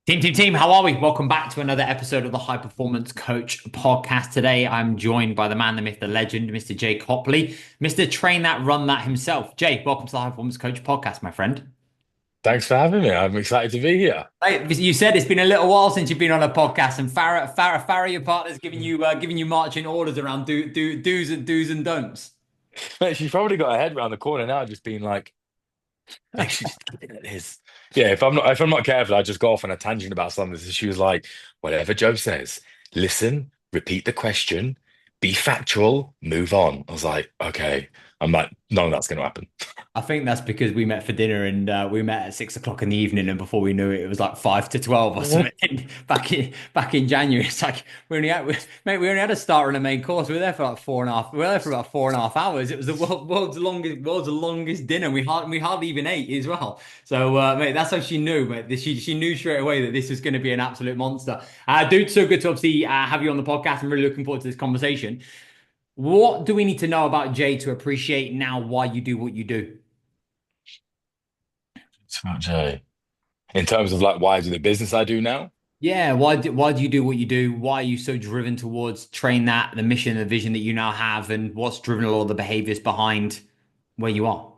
Team, how are we? Welcome back to another episode of the High Performance Coach podcast. Today, I'm joined by the man, the myth, the legend, Mr. Jay Copley, Mr. Train That, Run That himself. Jay, welcome to the High Performance Coach podcast, my friend. Thanks for having me. I'm excited to be here. Hey, you said it's been a little while since you've been on a podcast, and Farah, your partner's giving you marching orders around do's and don'ts. Mate, she's probably got her head around the corner now, just being like she's just keeping it is. Yeah, if I'm not careful, I just go off on a tangent about something. So she was like, whatever Joe says, listen, repeat the question, be factual, move on. I was like, okay. I'm like, none of that's gonna happen. I think that's because we met for dinner and we met at 6 o'clock in the evening, and before we knew it, it was like 5 to 12 or something back in January. It's like we only had a starter and a main course. We were there for like four and a half. We were there for about 4.5 hours. It was the world's longest dinner. We hardly even ate as well. So mate, that's how she knew. Mate, she knew straight away that this was going to be an absolute monster. Dude, so good to obviously have you on the podcast. I'm really looking forward to this conversation. What do we need to know about Jay to appreciate now why you do what you do? It's about Jay. In terms of like why I do the business I do now. Yeah, why do you do what you do? Why are you so driven towards train that, the mission, the vision that you now have, and what's driven a lot of the behaviors behind where you are?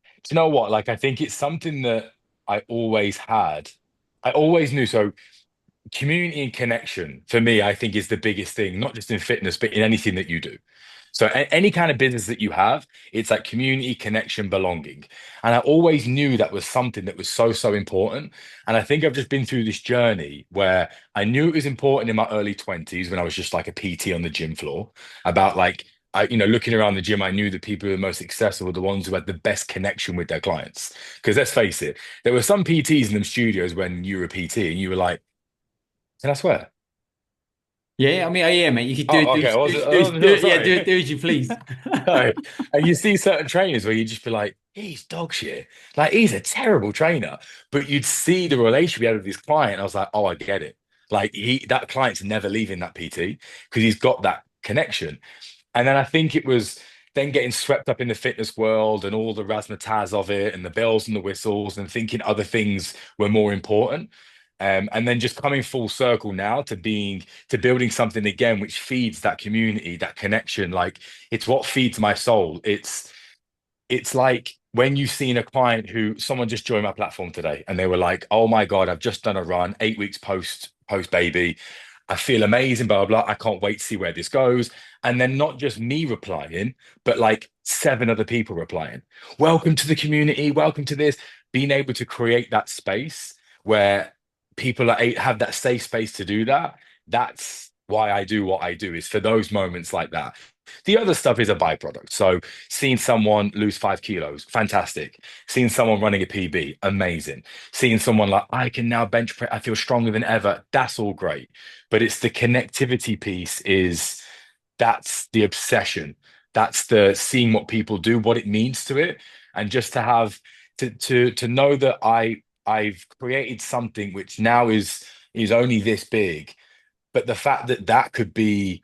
Do you know what? Like I think it's something that I always had. I always knew. So community and connection for me, I think is the biggest thing, not just in fitness, but in anything that you do. So any kind of business that you have, it's like community, connection, belonging. And I always knew that was something that was so, so important. And I think I've just been through this journey where I knew it was important in my early 20s when I was just like a PT on the gym floor about like, looking around the gym, I knew the people who were most successful were the ones who had the best connection with their clients. Because let's face it, there were some PTs in them studios when you were a PT and you were like, can I swear? Yeah, I mean, yeah, mate, you could Oh, okay. I wasn't sure. yeah, Sorry. do as you please. No. And you see certain trainers where you just be like, he's dog shit. Like, he's a terrible trainer. But you'd see the relationship he had with his client. I was like, oh, I get it. Like, that client's never leaving that PT because he's got that connection. And then I think it was then getting swept up in the fitness world and all the razzmatazz of it and the bells and the whistles and thinking other things were more important. And then just coming full circle now to building something again which feeds that community, that connection. Like it's what feeds my soul. It's like when you've seen a client who someone just joined my platform today and they were like, oh my God, I've just done a run, 8 weeks post baby. I feel amazing, blah, blah, blah. I can't wait to see where this goes. And then not just me replying, but like seven other people replying. Welcome to the community, welcome to this, being able to create that space where people have that safe space to do that. That's why I do what I do, is for those moments like that. The other stuff is a byproduct. So seeing someone lose 5 kilos, fantastic. Seeing someone running a PB, amazing. Seeing someone like, I can now bench press, I feel stronger than ever, that's all great. But it's the connectivity piece that's the obsession. That's the seeing what people do, what it means to it. And just to have to know that I've created something which now is only this big, but the fact that that could be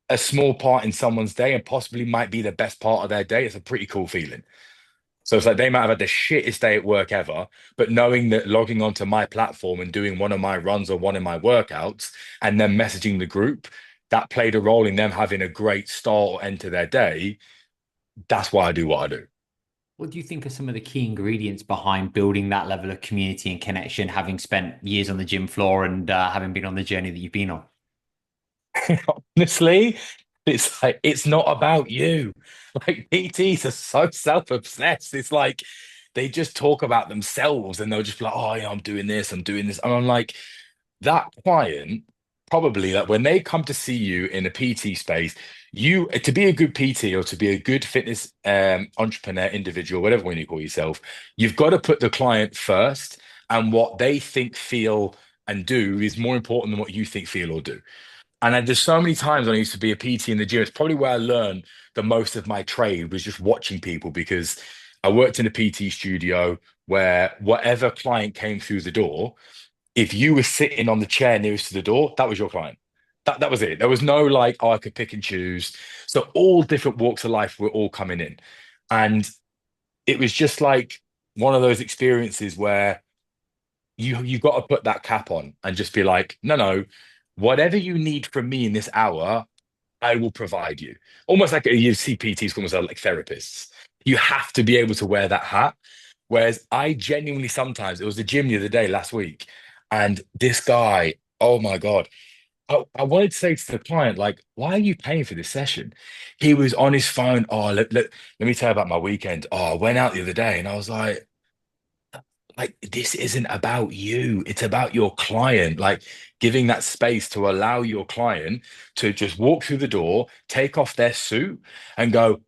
a small part in someone's day and possibly might be the best part of their day, it's a pretty cool feeling. So it's like they might have had the shittest day at work ever, but knowing that logging onto my platform and doing one of my runs or one of my workouts and then messaging the group, that played a role in them having a great start or end to their day. That's why I do what I do. What do you think are some of the key ingredients behind building that level of community and connection, having spent years on the gym floor and having been on the journey that you've been on? Honestly, it's like it's not about you. Like PTs are so self-obsessed. It's like they just talk about themselves and they'll just be like, oh yeah, I'm doing this, I'm doing this. And I'm like, that client probably that when they come to see you in a PT space, you to be a good PT or to be a good fitness entrepreneur, individual, whatever one you call yourself, you've got to put the client first, and what they think, feel, and do is more important than what you think, feel, or do. And there's so many times when I used to be a PT in the gym. It's probably where I learned the most of my trade was just watching people because I worked in a PT studio where whatever client came through the door, if you were sitting on the chair nearest to the door, that was your client. That was it. There was no like, oh, I could pick and choose. So all different walks of life were all coming in. And it was just like one of those experiences where you got to put that cap on and just be like, no, no, whatever you need from me in this hour, I will provide you. Almost like you see PTs almost like therapists. You have to be able to wear that hat. Whereas I genuinely sometimes, it was the gym the other day last week, and this guy, oh my God, I wanted to say to the client, like, why are you paying for this session? He was on his phone. Oh, let me tell you about my weekend. Oh, I went out the other day and I was like, this isn't about you. It's about your client. Like giving that space to allow your client to just walk through the door, take off their suit and go,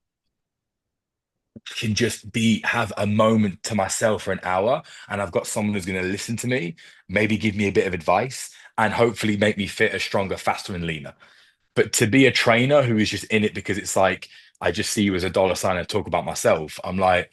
can just be have a moment to myself for an hour. And I've got someone who's going to listen to me, maybe give me a bit of advice and hopefully make me fitter, stronger, faster, and leaner. But to be a trainer who is just in it because it's like, I just see you as a dollar sign and talk about myself. I'm like,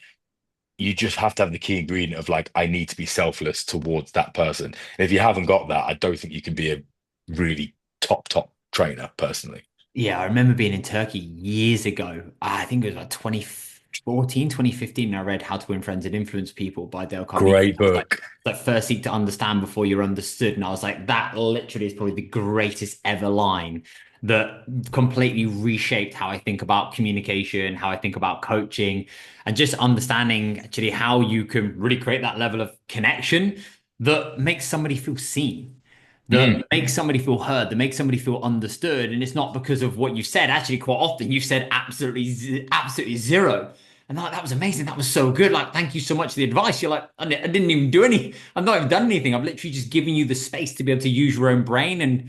you just have to have the key ingredient of like, I need to be selfless towards that person. And if you haven't got that, I don't think you can be a really top trainer personally. Yeah, I remember being in Turkey years ago. I think it was like 2014, 2015. And I read How to Win Friends and Influence People by Dale Carnegie. Great I was book. like first seek to understand before you're understood. And I was like, that literally is probably the greatest ever line that completely reshaped how I think about communication, how I think about coaching, and just understanding actually how you can really create that level of connection that makes somebody feel seen, that Mm, makes somebody feel heard, that makes somebody feel understood. And it's not because of what you said. Actually, quite often you said absolutely zero. And that was amazing. That was so good. Like, thank you so much for the advice. You're like, I didn't even do any, I've not even done anything. I've literally just given you the space to be able to use your own brain and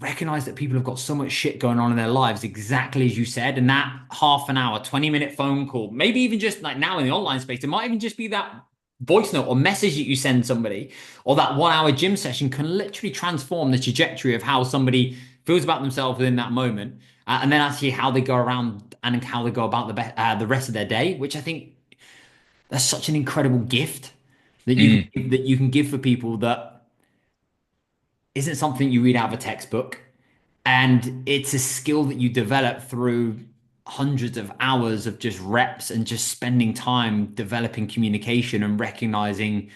recognize that people have got so much shit going on in their lives, exactly as you said. And that half an hour, 20-minute phone call, maybe even just like now in the online space, it might even just be that voice note or message that you send somebody, or that 1 hour gym session can literally transform the trajectory of how somebody feels about themselves within that moment. And then actually how they go around and how they go about the rest of their day, which I think that's such an incredible gift mm, that you can give for people that isn't something you read out of a textbook. And it's a skill that you develop through hundreds of hours of just reps and just spending time developing communication and recognizing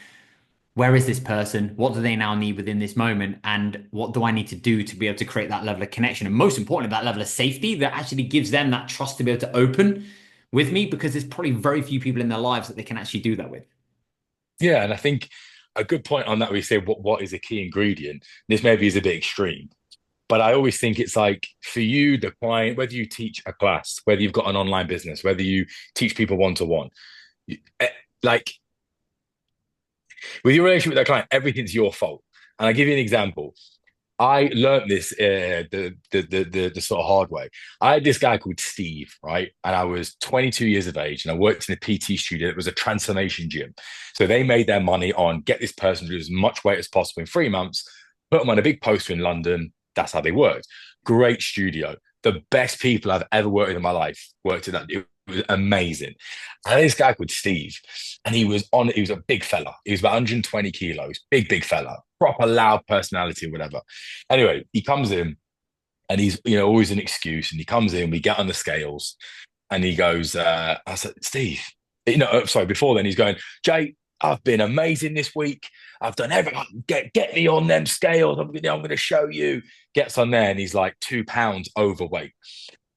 where is this person? What do they now need within this moment? And what do I need to do to be able to create that level of connection? And most importantly, that level of safety that actually gives them that trust to be able to open with me, because there's probably very few people in their lives that they can actually do that with. yeah, and I think a good point on that we say what is a key ingredient. This maybe is a bit extreme, but I always think it's like for you, the client, whether you teach a class, whether you've got an online business, whether you teach people one to one, like with your relationship with that client, everything's your fault. And I'll give you an example. I learned this the sort of hard way. I had this guy called Steve, right? And I was 22 years of age and I worked in a PT studio. It was a transformation gym. So they made their money on get this person to lose as much weight as possible in 3 months, put them on a big poster in London. That's how they worked. Great studio. The best people I've ever worked with in my life worked in that. It was amazing. I had this guy called Steve, and he was a big fella. He was about 120 kilos, big fella, proper loud personality or whatever. Anyway, he comes in and he's, always an excuse. And he comes in, we get on the scales and he goes, I said, Steve, sorry, before then he's going, Jay, I've been amazing this week. I've done everything. Get me on them scales. I'm going to show you. Gets on there and he's like 2 pounds overweight.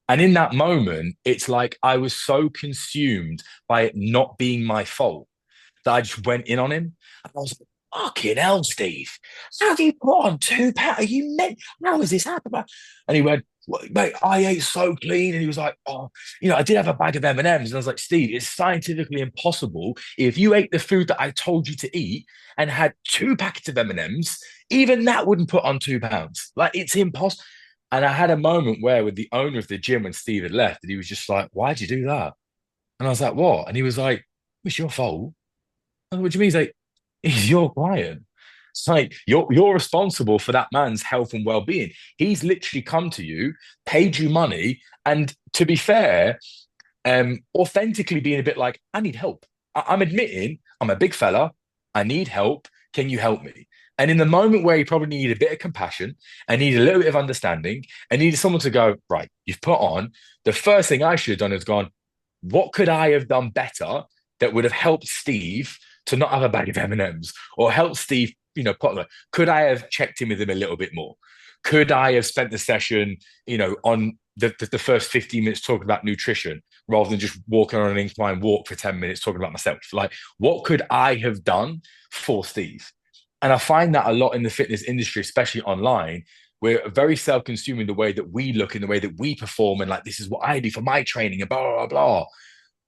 And in that moment, it's like I was so consumed by it not being my fault that I just went in on him. And I was like, fucking hell, Steve. How have you put on 2 pounds? Are you meant? How has this happened? And he went, well, mate, I ate so clean. And he was like, oh, I did have a bag of M&Ms. And I was like, Steve, it's scientifically impossible. If you ate the food that I told you to eat and had 2 packets of M&Ms, even that wouldn't put on 2 pounds. Like, it's impossible. And I had a moment where with the owner of the gym when Steve had left, and he was just like, why'd you do that? And I was like, what? And he was like, it's your fault. What do you mean? He's like, he's your client. It's like you're responsible for that man's health and well-being. He's literally come to you, paid you money, and to be fair, authentically being a bit like, I need help. I'm admitting I'm a big fella. I need help. Can you help me? And in the moment where he probably needed a bit of compassion and needed a little bit of understanding and needed someone to go, right, you've put on, the first thing I should have done is gone, what could I have done better that would have helped Steve to not have a bag of M&Ms or helped Steve, put, could I have checked in with him a little bit more? Could I have spent the session, on the first 15 minutes talking about nutrition rather than just walking on an incline walk for 10 minutes talking about myself? Like, what could I have done for Steve? And I find that a lot in the fitness industry, especially online. We're very self-consuming the way that we look and the way that we perform, and like, this is what I do for my training and blah, blah, blah.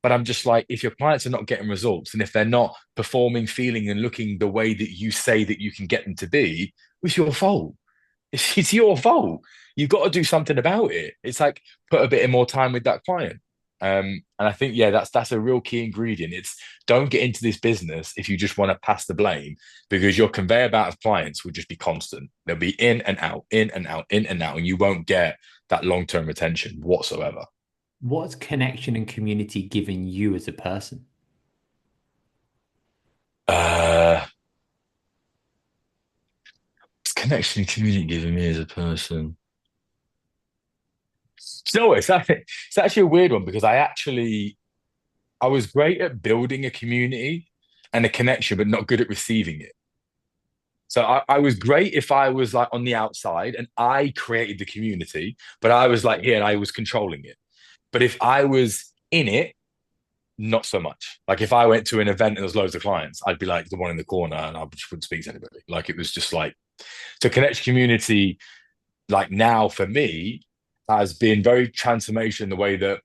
But I'm just like, if your clients are not getting results and if they're not performing, feeling, and looking the way that you say that you can get them to be, it's your fault. It's your fault. You've got to do something about it. It's like, put a bit more time with that client. And I think, yeah, that's a real key ingredient. It's, don't get into this business if you just want to pass the blame, because your conveyor belt of clients will just be constant. They'll be in and out, in and out, in and out, and you won't get that long-term retention whatsoever. What's connection and community given you as a person? Uh, Connection and community giving me as a person. No, it's actually a weird one because I was great at building a community and a connection, but not good at receiving it. So I was great if I was like on the outside and I created the community, but I was like here and I was controlling it. But if I was in it, not so much. Like if I went to an event and there was loads of clients, I'd be like the one in the corner and I just wouldn't speak to anybody. Like it was just like, to connect community, like now for me, has been very transformation the way that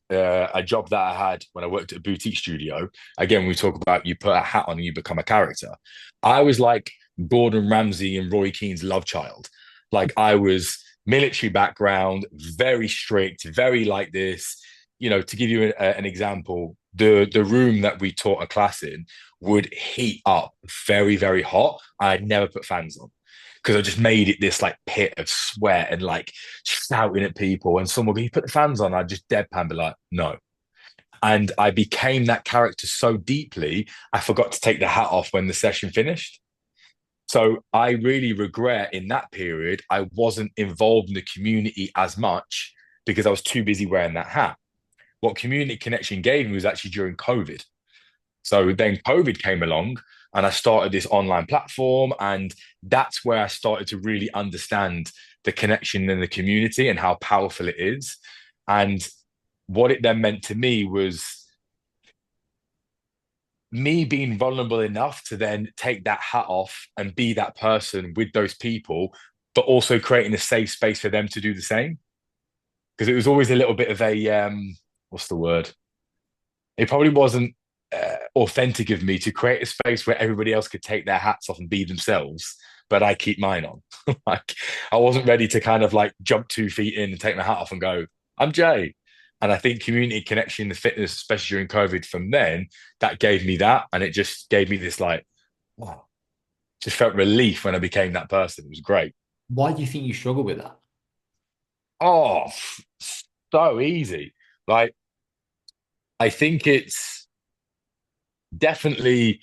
a job that I had when I worked at a boutique studio. Again, we talk about you put a hat on and you become a character. I was like Gordon Ramsay and Roy Keane's love child. Like I was military background, very strict, very like this. To give you an example, the room that we taught a class in would heat up very, very hot. I'd never put fans on because I just made it this like pit of sweat and like shouting at people. And someone would be, put the fans on. I'd just deadpan be like, no. And I became that character so deeply, I forgot to take the hat off when the session finished. So I really regret in that period, I wasn't involved in the community as much because I was too busy wearing that hat. What community connection gave me was actually during COVID. So then COVID came along and I started this online platform. And that's where I started to really understand the connection in the community and how powerful it is. And what it then meant to me was me being vulnerable enough to then take that hat off and be that person with those people, but also creating a safe space for them to do the same. Because it was always a little bit of a, what's the word? It probably wasn't authentic of me to create a space where everybody else could take their hats off and be themselves, but I keep mine on. Like I wasn't ready to kind of like jump 2 feet in and take my hat off and go, I'm Jay. And I think community connection, the fitness, especially during COVID from then, that gave me that. And it just gave me this like, wow, just felt relief when I became that person. It was great. Why do you think you struggle with that? Oh, so easy. Like, I think it's definitely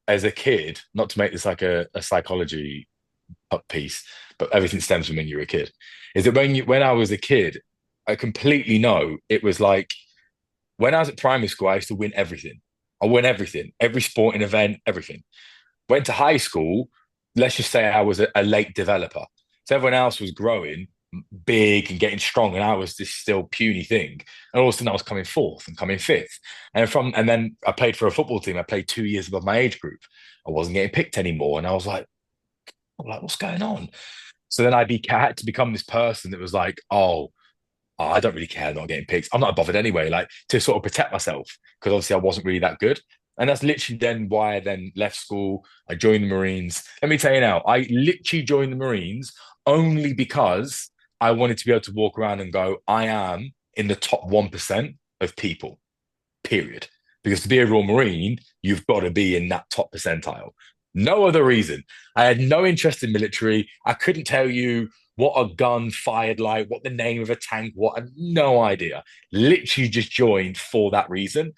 as a kid, not to make this like a psychology piece, but everything stems from when you were a kid. Is that when I was a kid, I completely know it was like when I was at primary school, I used to win everything. I won everything, every sporting event, everything. Went to high school, let's just say I was a late developer. So everyone else was growing big and getting strong, and I was this still puny thing. And all of a sudden I was coming fourth and coming fifth. And then I played for a football team. I played 2 years above my age group. I wasn't getting picked anymore. And I was like, what's going on? So then I had to become this person that was like, oh, I don't really care not getting picked. I'm not bothered anyway, like to sort of protect myself because obviously I wasn't really that good. And that's literally then why I then left school. I joined the Marines. Let me tell you now, I literally joined the Marines only because I wanted to be able to walk around and go, I am in the top 1% of people, period. Because to be a Royal Marine, you've got to be in that top percentile. No other reason. I had no interest in military. I couldn't tell you what a gun fired like, what the name of a tank, what, I had no idea. Literally just joined for that reason.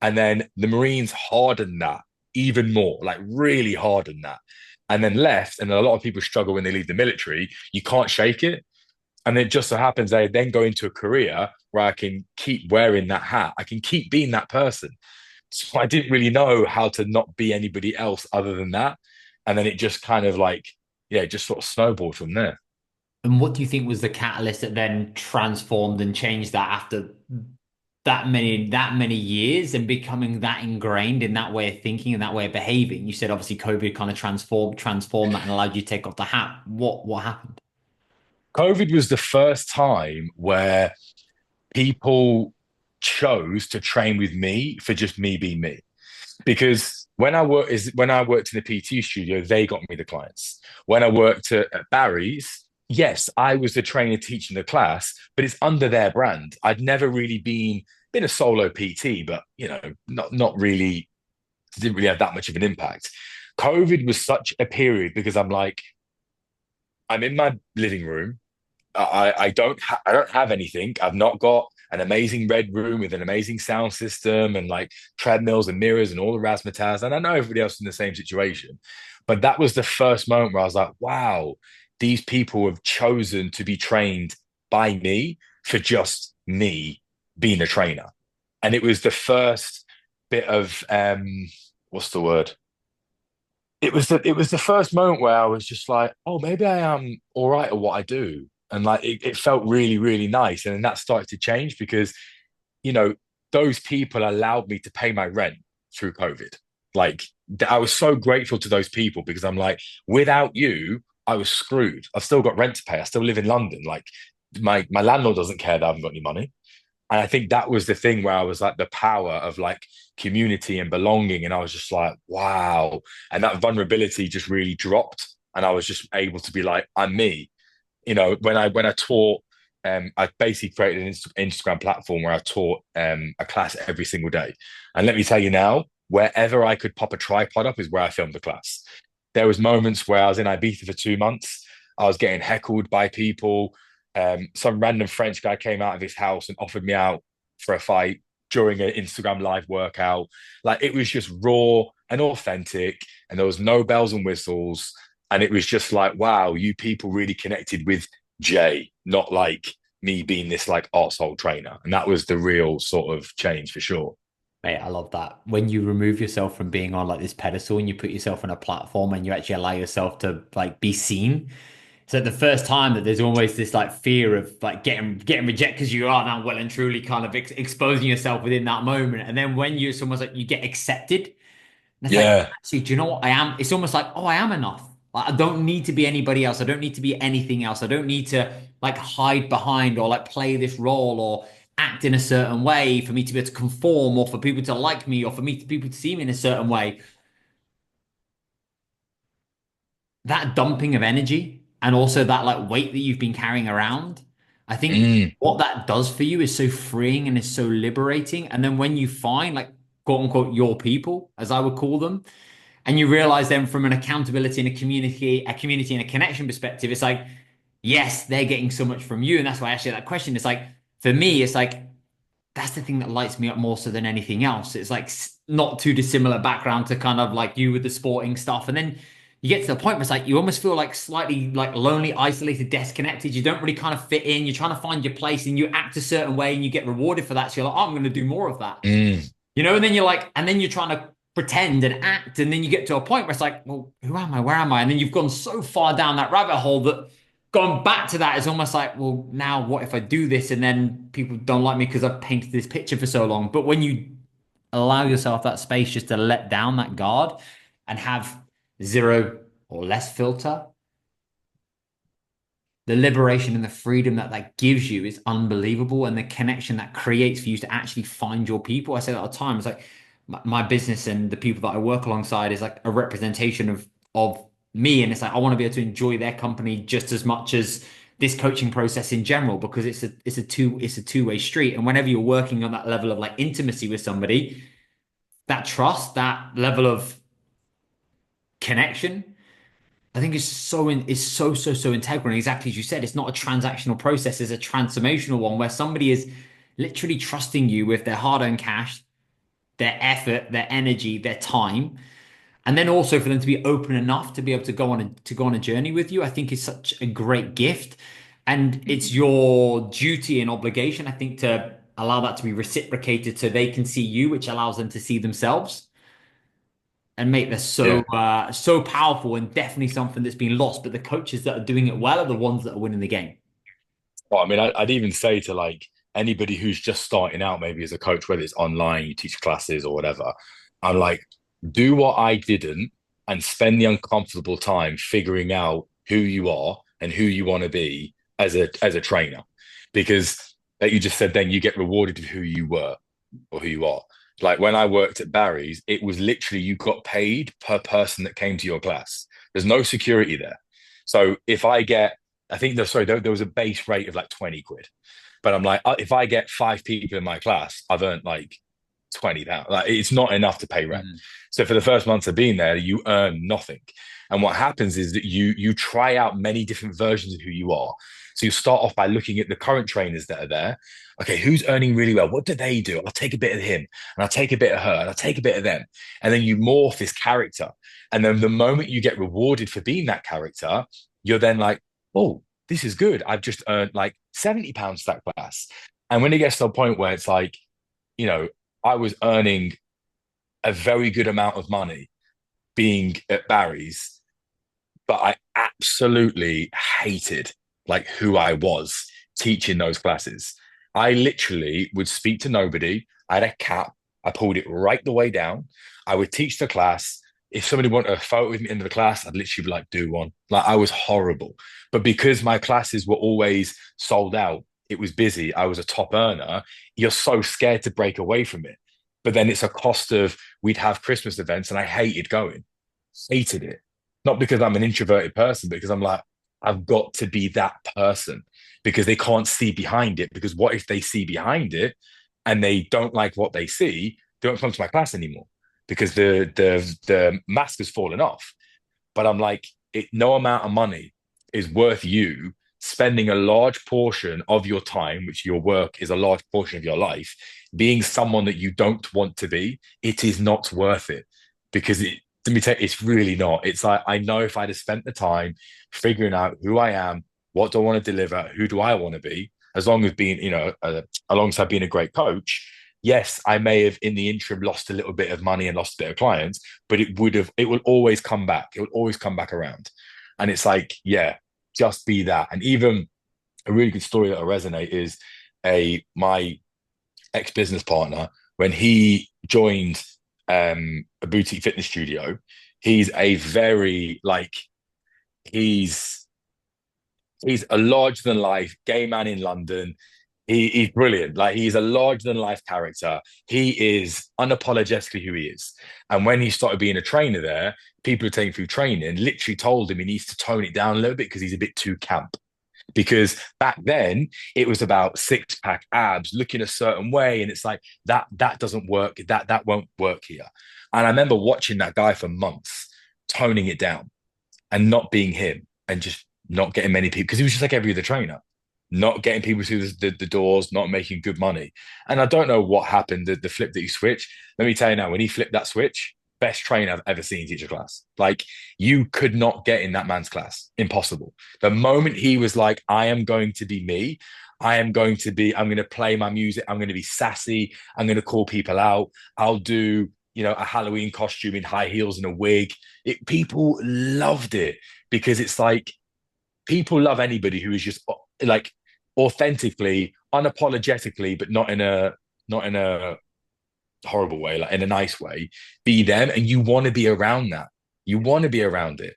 And then the Marines hardened that even more, like really hardened that. And then left. And a lot of people struggle when they leave the military. You can't shake it. And it just so happens they then go into a career where I can keep wearing that hat. I can keep being that person. So I didn't really know how to not be anybody else other than that. And then it just kind of like, yeah, it just sort of snowballed from there. And what do you think was the catalyst that then transformed and changed that after that many years and becoming that ingrained in that way of thinking and that way of behaving? You said obviously COVID kind of transformed that and allowed you to take off the hat. What happened? COVID was the first time where people chose to train with me for just me being me. Because when I worked in the PT studio, they got me the clients. When I worked at Barry's, yes, I was the trainer teaching the class, but it's under their brand. I'd never really been a solo PT, but not really didn't really have that much of an impact. COVID was such a period because I'm in my living room. I don't have anything. I've not got an amazing red room with an amazing sound system and like treadmills and mirrors and all the razzmatazz. And I know everybody else is in the same situation. But that was the first moment where I was like, wow, these people have chosen to be trained by me for just me being a trainer. And it was the first bit of what's the word? It was the first moment where I was just like, oh, maybe I am all right at what I do. And like it felt really, really nice. And then that started to change because, you know, those people allowed me to pay my rent through COVID. Like I was so grateful to those people because I'm like, without you, I was screwed. I've still got rent to pay. I still live in London. Like my landlord doesn't care that I haven't got any money. And I think that was the thing where I was like the power of like community and belonging. And I was just like, wow. And that vulnerability just really dropped. And I was just able to be like, I'm me. When I taught, I basically created an Instagram platform where I taught a class every single day. And let me tell you now, wherever I could pop a tripod up is where I filmed the class. There was moments where I was in Ibiza for 2 months. I was getting heckled by people. Some random French guy came out of his house and offered me out for a fight during an Instagram live workout. Like it was just raw and authentic, and there was no bells and whistles. And it was just like, wow, you people really connected with Jay, not like me being this like arsehole trainer. And that was the real sort of change for sure. Mate, I love that. When you remove yourself from being on like this pedestal and you put yourself on a platform and you actually allow yourself to like be seen. So the first time that there's always this like fear of like getting rejected because you are now well and truly kind of exposing yourself within that moment. And then when you it's almost like you get accepted. And it's like, Yeah. actually, do you know what I am? It's almost like, oh, I am enough. Like, I don't need to be anybody else. I don't need to be anything else. I don't need to like hide behind or like play this role or act in a certain way for me to be able to conform or for people to like me or for me to people to see me in a certain way. That dumping of energy and also that like weight that you've been carrying around, I think Mm, what that does for you is so freeing and is so liberating. And then when you find like quote unquote your people, as I would call them, and you realize then from an accountability and a community and a connection perspective, it's like, yes, they're getting so much from you. And that's why I asked you that question. It's like, for me, it's like, that's the thing that lights me up more so than anything else. It's like not too dissimilar background to kind of like you with the sporting stuff. And then you get to the point where it's like you almost feel like slightly like lonely, isolated, disconnected. You don't really kind of fit in. You're trying to find your place and you act a certain way and you get rewarded for that. So you're like, oh, I'm going to do more of that. mm. And then you're like, and then you're trying to pretend and act. And then you get to a point where it's like, well, who am I? Where am I? And then you've gone so far down that rabbit hole that going back to that is almost like, well, now what if I do this and then people don't like me because I've painted this picture for so long? But when you allow yourself that space just to let down that guard and have zero or less filter, the liberation and the freedom that that gives you is unbelievable. And the connection that creates for you to actually find your people. I say that all the time. It's like my business and the people that I work alongside is like a representation of me. And it's like I want to be able to enjoy their company just as much as this coaching process in general, because it's a two-way street. And whenever you're working on that level of like intimacy with somebody, that trust, that level of connection, I think is so integral. And exactly as you said, it's not a transactional process, it's a transformational one where somebody is literally trusting you with their hard-earned cash, their effort, their energy, their time. And then also for them to be open enough to be able to go on a journey with you, I think is such a great gift. And it's your duty and obligation, I think, to allow that to be reciprocated so they can see you, which allows them to see themselves and make this Yeah. so powerful and definitely something that's been lost. But the coaches that are doing it well are the ones that are winning the game. Well, I mean, I'd even say to like anybody who's just starting out, maybe as a coach, whether it's online, you teach classes or whatever, I'm like, do what I didn't and spend the uncomfortable time figuring out who you are and who you want to be as a trainer. Because like you just said, then you get rewarded for who you were or who you are. Like when I worked at Barry's, it was literally you got paid per person that came to your class. There's no security there. So if I get, I think there was a base rate of like 20 quid. But I'm like, if I get 5 people in my class, I've earned like £20. Like it's not enough to pay rent. Mhm. So for the first months of being there, you earn nothing. And what happens is that you try out many different versions of who you are. So you start off by looking at the current trainers that are there. Okay, who's earning really well? What do they do? I'll take a bit of him and I'll take a bit of her and I'll take a bit of them. And then you morph this character. And then the moment you get rewarded for being that character, you're then like, oh, this is good. I've just earned like £70 that class. And when it gets to a point where it's like, you know, I was earning a very good amount of money being at Barry's, but I absolutely hated like who I was teaching those classes. I literally would speak to nobody. I had a cap. I pulled it right the way down. I would teach the class. If somebody wanted a photo with me in the class, I'd literally be like, do one. Like I was horrible. But because my classes were always sold out, it was busy. I was a top earner. You're so scared to break away from it. But then it's a cost of we'd have Christmas events and I hated going, hated it. Not because I'm an introverted person, but because I'm like, I've got to be that person because they can't see behind it. Because what if they see behind it and they don't like what they see? They don't come to my class anymore because the mask has fallen off. But I'm like, no amount of money is worth you spending a large portion of your time, which your work is a large portion of your life, being someone that you don't want to be. It is not worth it because let me tell you, it's really not. It's like, I know if I'd have spent the time figuring out who I am, what do I want to deliver, who do I want to be, as long as being, alongside being a great coach, yes, I may have in the interim lost a little bit of money and lost a bit of clients, but it will always come back. It will always come back around. And it's like, yeah, just be that. And even a really good story that'll resonate is my ex-business partner, when he joined a boutique fitness studio, he's a very like he's a larger than life gay man in London. He's brilliant. Like he's a larger than life character. He is unapologetically who he is. And when he started being a trainer there, people who take him through training literally told him he needs to tone it down a little bit because he's a bit too camp. Because back then it was about six pack abs looking a certain way, and it's like that doesn't work. That won't work here. And I remember watching that guy for months, toning it down and not being him, and just not getting many people because he was just like every other trainer, not getting people through the doors, not making good money. And I don't know what happened, the flip that he switched. Let me tell you now, when he flipped that switch, best trainer I've ever seen teach a class. Like you could not get in that man's class. Impossible. The moment he was like, I am going to be me. I'm going to play my music. I'm going to be sassy. I'm going to call people out. I'll do, a Halloween costume in high heels and a wig. People loved it because it's like, people love anybody who is just like authentically, unapologetically, but not in a horrible way, like in a nice way, be them. And you want to be around that. You want to be around it.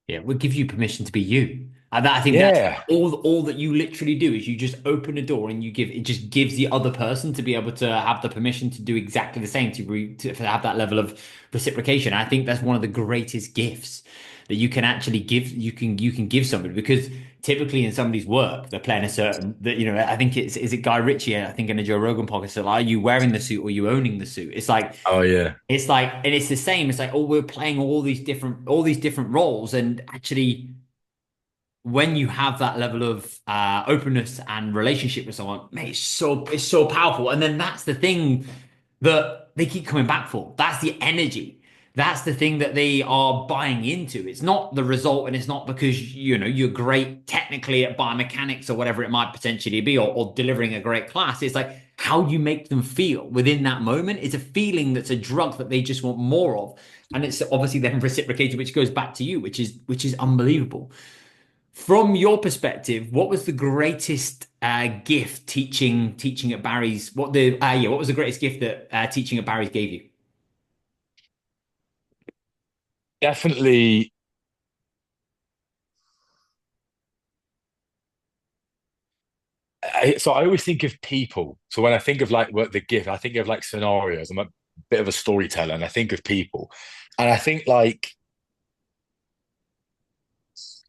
Yeah, we'll give you permission to be you. And I think that's Yeah. all that you literally do is you just open a door and it just gives the other person to be able to have the permission to do exactly the same to have that level of reciprocation. I think that's one of the greatest gifts that you can actually give. You can give somebody because typically in somebody's work they're playing a certain that I think is it Guy Ritchie, I think in a Joe Rogan podcast, so like, are you wearing the suit or are you owning the suit? Oh yeah. It's like, and it's the same. It's like, oh, we're playing all these different roles, and actually, when you have that level of openness and relationship with someone, mate, it's so powerful. And then that's the thing that they keep coming back for. That's the energy. That's the thing that they are buying into. It's not the result, and it's not because you're great technically at biomechanics or whatever it might potentially be, or delivering a great class. It's like how you make them feel within that moment is a feeling that's a drug that they just want more of. And it's obviously then reciprocated, which goes back to you, which is unbelievable. From your perspective, what was the greatest gift teaching at Barry's? What was the greatest gift that teaching at Barry's gave you? Definitely. So I always think of people. So when I think of like what the gift, I think of like scenarios. I'm a bit of a storyteller, and I think of people. And I think like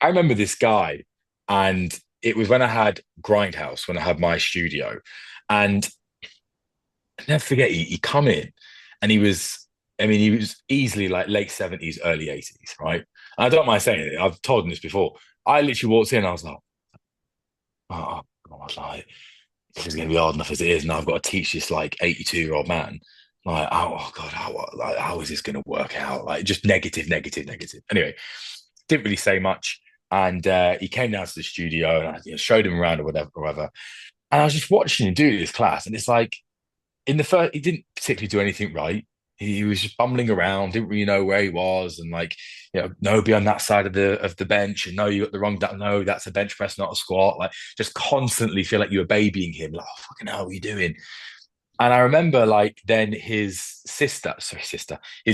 I remember this guy, and it was when I had Grindhouse, when I had my studio, and I never forget he come in, and he was easily like late 70s, early 80s, right? And I don't mind saying it. I've told him this before. I literally walked in, I was like, oh God, like this is going to be hard enough as it is. And I've got to teach this like 82-year-old man. Like, oh God, how is this going to work out? Like, just negative, negative, negative. Anyway, didn't really say much. And he came down to the studio and showed him around or whatever. And I was just watching him do this class. And it's like, in the first, he didn't particularly do anything right. He was just bumbling around, didn't really know where he was, and like, no, be on that side of the bench, and no, you got the wrong. No, that's a bench press, not a squat. Like, just constantly feel like you were babying him. Like, oh, fucking hell, what are you doing? And I remember like then his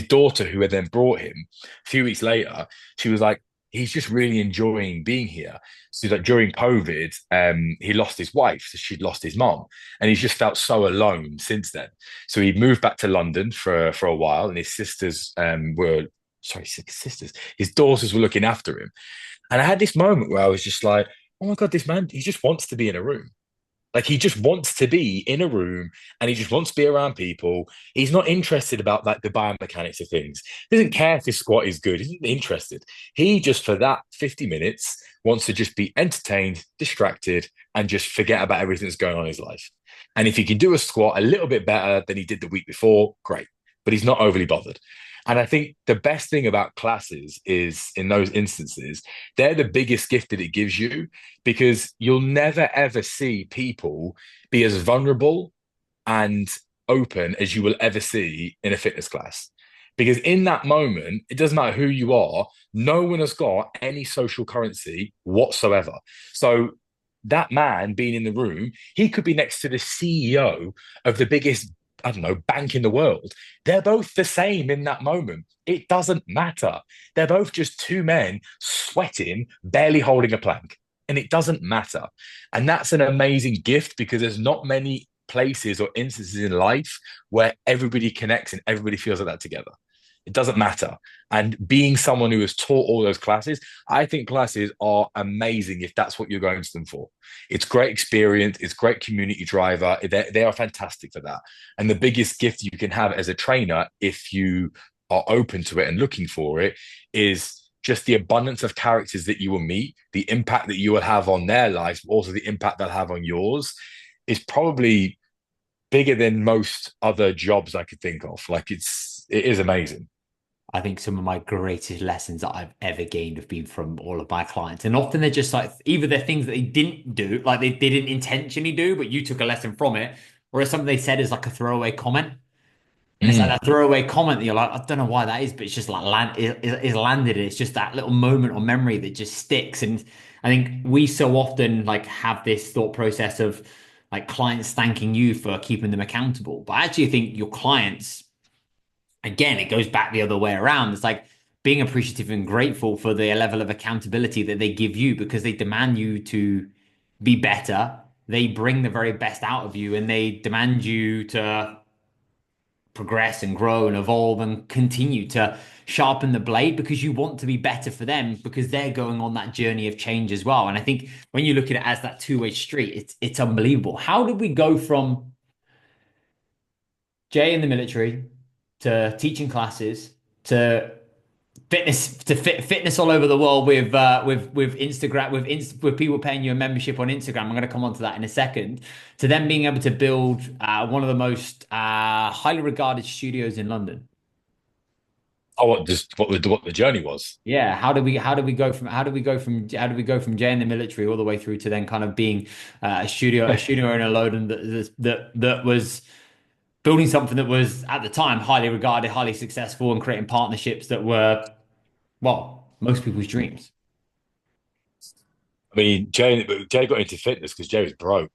daughter, who had then brought him a few weeks later, she was like, he's just really enjoying being here. So like during COVID, he lost his wife, so she'd lost his mom, and he's just felt so alone since then. So he moved back to London for a while, and his sisters were sorry, sisters, his daughters were looking after him. And I had this moment where I was just like, oh my God, this man, he just wants to be in a room. Like he just wants to be in a room and he just wants to be around people. He's not interested about like the biomechanics of things. He doesn't care if his squat is good. He's not interested. He just for that 50 minutes wants to just be entertained, distracted, and just forget about everything that's going on in his life. And if he can do a squat a little bit better than he did the week before, great. But he's not overly bothered. And I think the best thing about classes is in those instances, they're the biggest gift that it gives you because you'll never ever see people be as vulnerable and open as you will ever see in a fitness class. Because in that moment, it doesn't matter who you are, no one has got any social currency whatsoever. So that man being in the room, he could be next to the CEO of the biggest, I don't know, bank in the world. They're both the same in that moment. It doesn't matter. They're both just two men sweating, barely holding a plank. And it doesn't matter. And that's an amazing gift because there's not many places or instances in life where everybody connects and everybody feels like that together. It doesn't matter. And being someone who has taught all those classes, I think classes are amazing if that's what you're going to them for. It's great experience. It's great community driver. They are fantastic for that. And the biggest gift you can have as a trainer, if you are open to it and looking for it, is just the abundance of characters that you will meet, the impact that you will have on their lives, but also the impact they'll have on yours, is probably bigger than most other jobs I could think of. Like it is amazing. I think some of my greatest lessons that I've ever gained have been from all of my clients. And often they're just like either they're things that they didn't do, like they didn't intentionally do, but you took a lesson from it, or it's something they said as like a throwaway comment. And it's like Mm. that throwaway comment that you're like, I don't know why that is, but it's just like is landed. It's just that little moment or memory that just sticks. And I think we so often like have this thought process of like clients thanking you for keeping them accountable. But I actually think your clients, again, it goes back the other way around. It's like being appreciative and grateful for the level of accountability that they give you because they demand you to be better. They bring the very best out of you and they demand you to progress and grow and evolve and continue to sharpen the blade because you want to be better for them because they're going on that journey of change as well. And I think when you look at it as that two-way street, it's unbelievable. How did we go from Jay in the military to teaching classes to fitness all over the world with Instagram with people paying you a membership on Instagram. I'm going to come on to that in a second. To them being able to build one of the most highly regarded studios in London. Oh, what the journey was. Yeah, how do we go from Jay in the military all the way through to then kind of being a studio in a load and that was building something that was at the time highly regarded, highly successful, and creating partnerships that were, well, most people's dreams. I mean, Jay got into fitness because Jay was broke.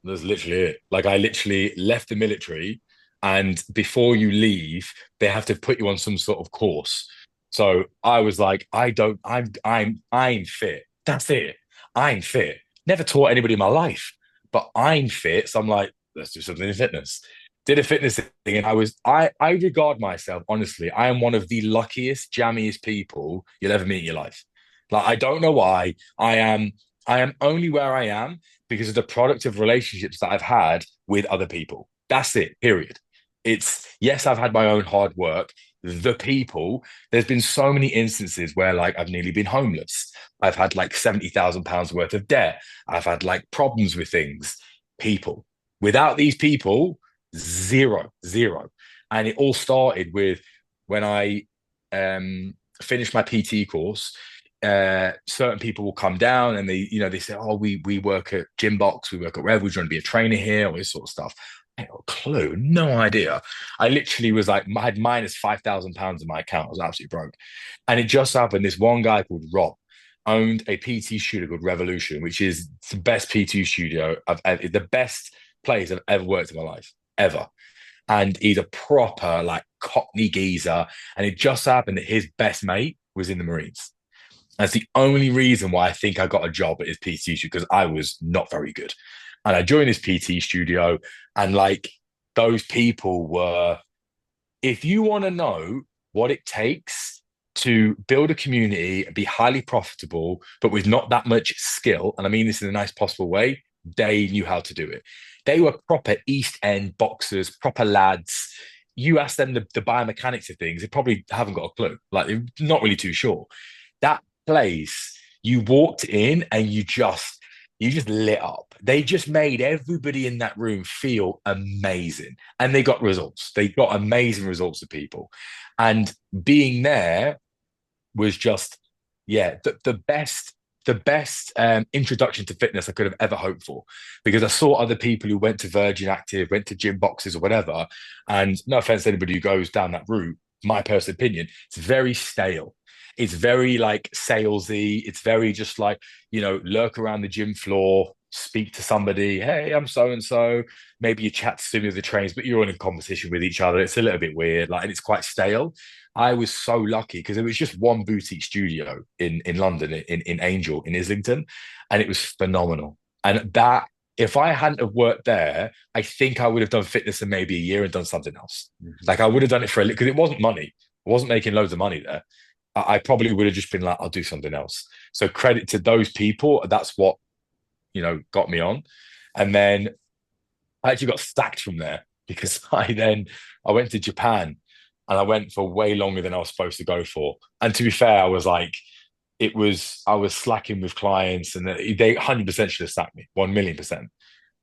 That's literally it. Like I literally left the military, and before you leave, they have to put you on some sort of course. So I was like, I don't, I'm fit. That's it. I'm fit. Never taught anybody in my life, but I'm fit. So I'm like, let's do something in fitness. Did a fitness thing, and I regard myself honestly. I am one of the luckiest, jammiest people you'll ever meet in your life. Like I don't know why. I am only where I am because of the product of relationships that I've had with other people. That's it, period. It's yes, I've had my own hard work. The people, there's been so many instances where like I've nearly been homeless. I've had like £70,000 worth of debt. I've had like problems with things. People. Without these people, zero, zero. And it all started with when I finished my PT course. Certain people will come down and they say, oh, we work at Gym Box, we work at Rev, we're trying to be a trainer here, all this sort of stuff. I had no clue, no idea. I literally was like, I had minus £5,000 in my account. I was absolutely broke. And it just happened. This one guy called Rob owned a PT studio called Revolution, which is the best PT studio the best place I've ever worked in my life, ever. And he's a proper like Cockney geezer. And it just happened that his best mate was in the Marines. That's the only reason why I think I got a job at his PT studio because I was not very good. And I joined his PT studio, and like those people were, if you want to know what it takes to build a community, be highly profitable, but with not that much skill, and I mean this in a nice possible way, they knew how to do it. They were proper East End boxers, proper lads. You ask them the biomechanics of things, they probably haven't got a clue. Like they're not really too sure. That place, you walked in and you just lit up. They just made everybody in that room feel amazing. And they got results. They got amazing results of people. And being there was just, yeah, the best introduction to fitness I could have ever hoped for because I saw other people who went to Virgin Active, went to gym boxes or whatever. And no offense to anybody who goes down that route, my personal opinion, it's very stale. It's very like salesy. It's very just like, lurk around the gym floor, speak to somebody. Hey, I'm so and so. Maybe you chat to some of the trainers, but you're all in competition with each other. It's a little bit weird, like, and it's quite stale. I was so lucky because it was just one boutique studio in London, in Angel, in Islington, and it was phenomenal. And that, if I hadn't have worked there, I think I would have done fitness in maybe a year and done something else. Mhm. Like I would have done it for a because it wasn't money. I wasn't making loads of money there. I probably would have just been like, I'll do something else. So credit to those people. That's what, got me on. And then I actually got sacked from there because I went to Japan and I went for way longer than I was supposed to go for. And to be fair, I was like, I was slacking with clients and they 100% should have sacked me, 1 million%.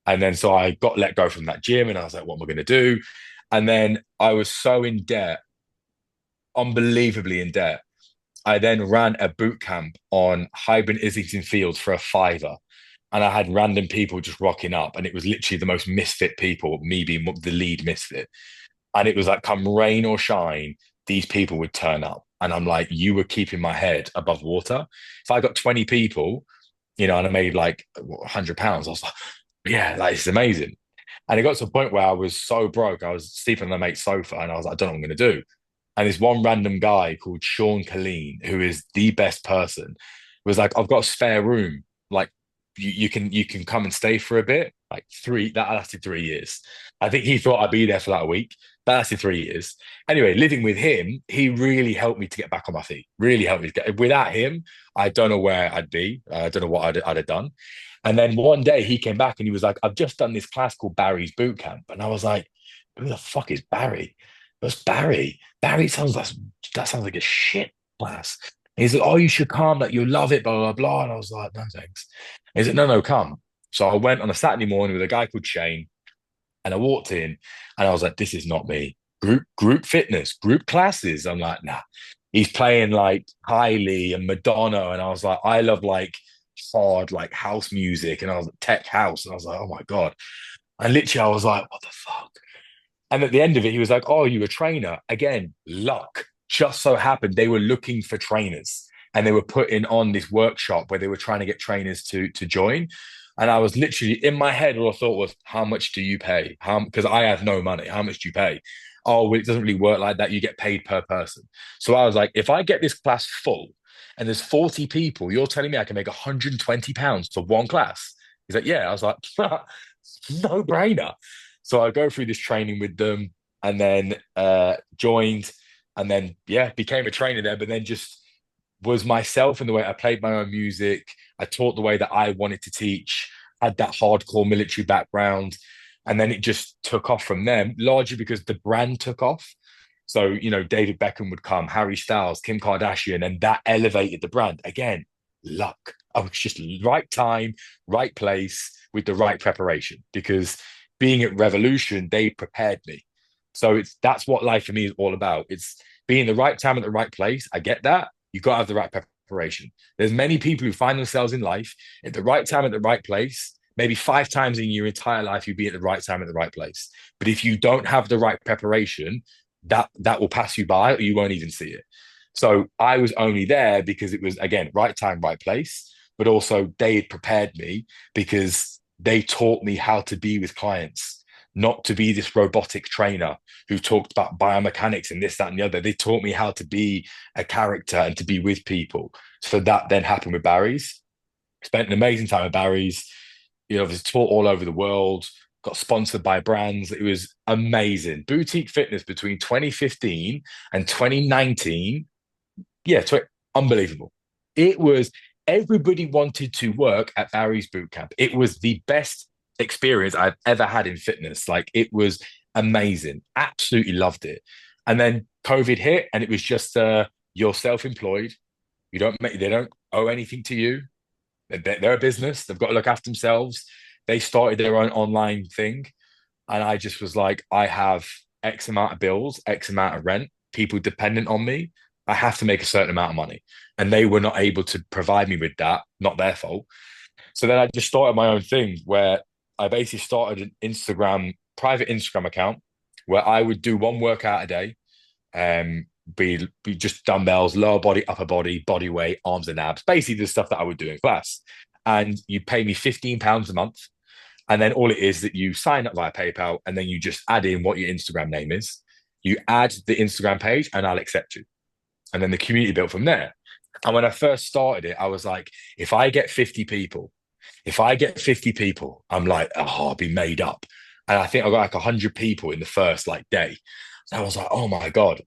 And then so I got let go from that gym and I was like, what am I going to do? And then I was so in debt, unbelievably in debt. I then ran a boot camp on Highbury Islington Fields for a fiver. And I had random people just rocking up. And it was literally the most misfit people, me being the lead misfit. And it was like, come rain or shine, these people would turn up. And I'm like, you were keeping my head above water. If I got 20 people, and I made like £100, I was like, yeah, that is amazing. And it got to a point where I was so broke, I was sleeping on my mate's sofa and I was like, I don't know what I'm going to do. And this one random guy called Sean Colleen, who is the best person, was like, I've got a spare room. Like you can come and stay for a bit. Like that lasted 3 years. I think he thought I'd be there for like a week. That lasted 3 years. Anyway, living with him, he really helped me to get back on my feet. Really helped me to get. Without him, I don't know where I'd be. I don't know what I'd have done. And then one day he came back and he was like, I've just done this class called Barry's Boot Camp. And I was like, who the fuck is Barry? What's Barry? Barry sounds like a shit class. He's like, oh, you should come, like you'll love it, blah, blah, blah. And I was like, no, thanks. He's like, no, no, come. So I went on a Saturday morning with a guy called Shane and I walked in and I was like, this is not me. group fitness, group classes. I'm like, nah. He's playing like Kylie and Madonna, and I was like, I love like hard like house music, and I was like tech house, and I was like, oh my god. And literally, I was like, what the fuck? And at the end of it, he was like, oh, you a trainer? Again, luck. Just so happened they were looking for trainers, and they were putting on this workshop where they were trying to get trainers to join. And I was literally in my head, all I thought was, how much do you pay? How, because I have no money. How much do you pay? Oh, well, it doesn't really work like that. You get paid per person. So I was like, if I get this class full and there's 40 people, you're telling me I can make £120 for one class? He's like, yeah. I was like, no brainer. So I go through this training with them, and then joined, and then yeah, became a trainer there, but then just was myself in the way I played my own music. I taught the way that I wanted to teach, had that hardcore military background. And then it just took off from there, largely because the brand took off. So, David Beckham would come, Harry Styles, Kim Kardashian, and that elevated the brand. Again, luck. I was just right time, right place with the right preparation, because being at Revolution, they prepared me. So that's what life for me is all about. It's being the right time at the right place. I get that. You've got to have the right preparation. There's many people who find themselves in life at the right time at the right place. Maybe 5 times in your entire life, you'd be at the right time at the right place. But if you don't have the right preparation, that will pass you by, or you won't even see it. So I was only there because it was, again, right time, right place. But also they had prepared me because they taught me how to be with clients, not to be this robotic trainer who talked about biomechanics and this, that, and the other. They taught me how to be a character and to be with people. So that then happened with Barry's. Spent an amazing time at Barry's. I was taught all over the world, got sponsored by brands. It was amazing. Boutique fitness between 2015 and 2019. Yeah, unbelievable. It was, everybody wanted to work at Barry's boot camp. It was the best experience I've ever had in fitness. Like, it was amazing. Absolutely loved it. And then COVID hit, and it was just you're self-employed. They don't owe anything to you. They're a business. They've got to look after themselves. They started their own online thing. And I just was like, I have X amount of bills, X amount of rent, people dependent on me. I have to make a certain amount of money. And they were not able to provide me with that. Not their fault. So then I just started my own thing, where I basically started an private Instagram account, where I would do one workout a day, be just dumbbells, lower body, upper body, body weight, arms and abs, basically the stuff that I would do in class. And you pay me £15 a month. And then all it is that you sign up via PayPal, and then you just add in what your Instagram name is. You add the Instagram page, and I'll accept you. And then the community built from there. And when I first started it, I was like, if I get 50 people, I'm like, oh, I'll be made up. And I think I got like 100 people in the first like day. So I was like, oh my God.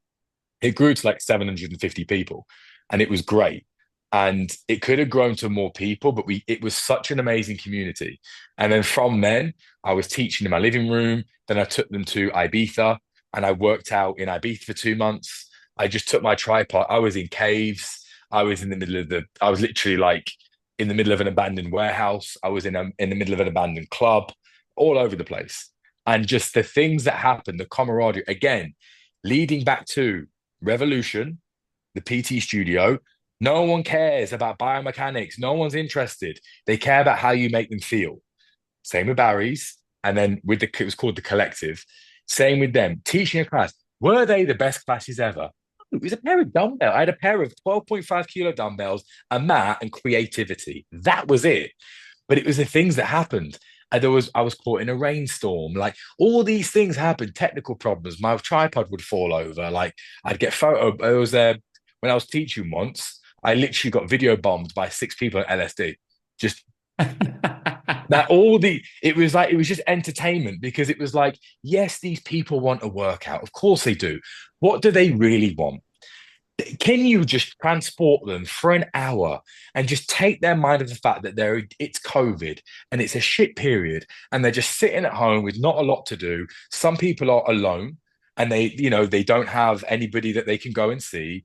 It grew to like 750 people, and it was great. And it could have grown to more people, but it was such an amazing community. And then from then, I was teaching in my living room. Then I took them to Ibiza, and I worked out in Ibiza for 2 months. I just took my tripod. I was in caves. I was I was literally like in the middle of an abandoned warehouse. I was in the middle of an abandoned club, all over the place. And just the things that happened, the camaraderie, again, leading back to Revolution, the PT studio. No one cares about biomechanics. No one's interested. They care about how you make them feel. Same with Barry's. And then it was called the Collective. Same with them. Teaching a class. Were they the best classes ever? It was a pair of dumbbells. I had a pair of 12.5 kilo dumbbells, a mat, and creativity. That was it. But it was the things that happened. And I was caught in a rainstorm. Like, all these things happened, technical problems. My tripod would fall over. Like, I'd get photo. It was when I was teaching once, I literally got video bombed by 6 people at LSD. Just that it was just entertainment, because it was like, yes, these people want a workout. Of course they do. What do they really want? Can you just transport them for an hour and just take their mind of the fact that it's COVID and it's a shit period, and they're just sitting at home with not a lot to do. Some people are alone, and they don't have anybody that they can go and see.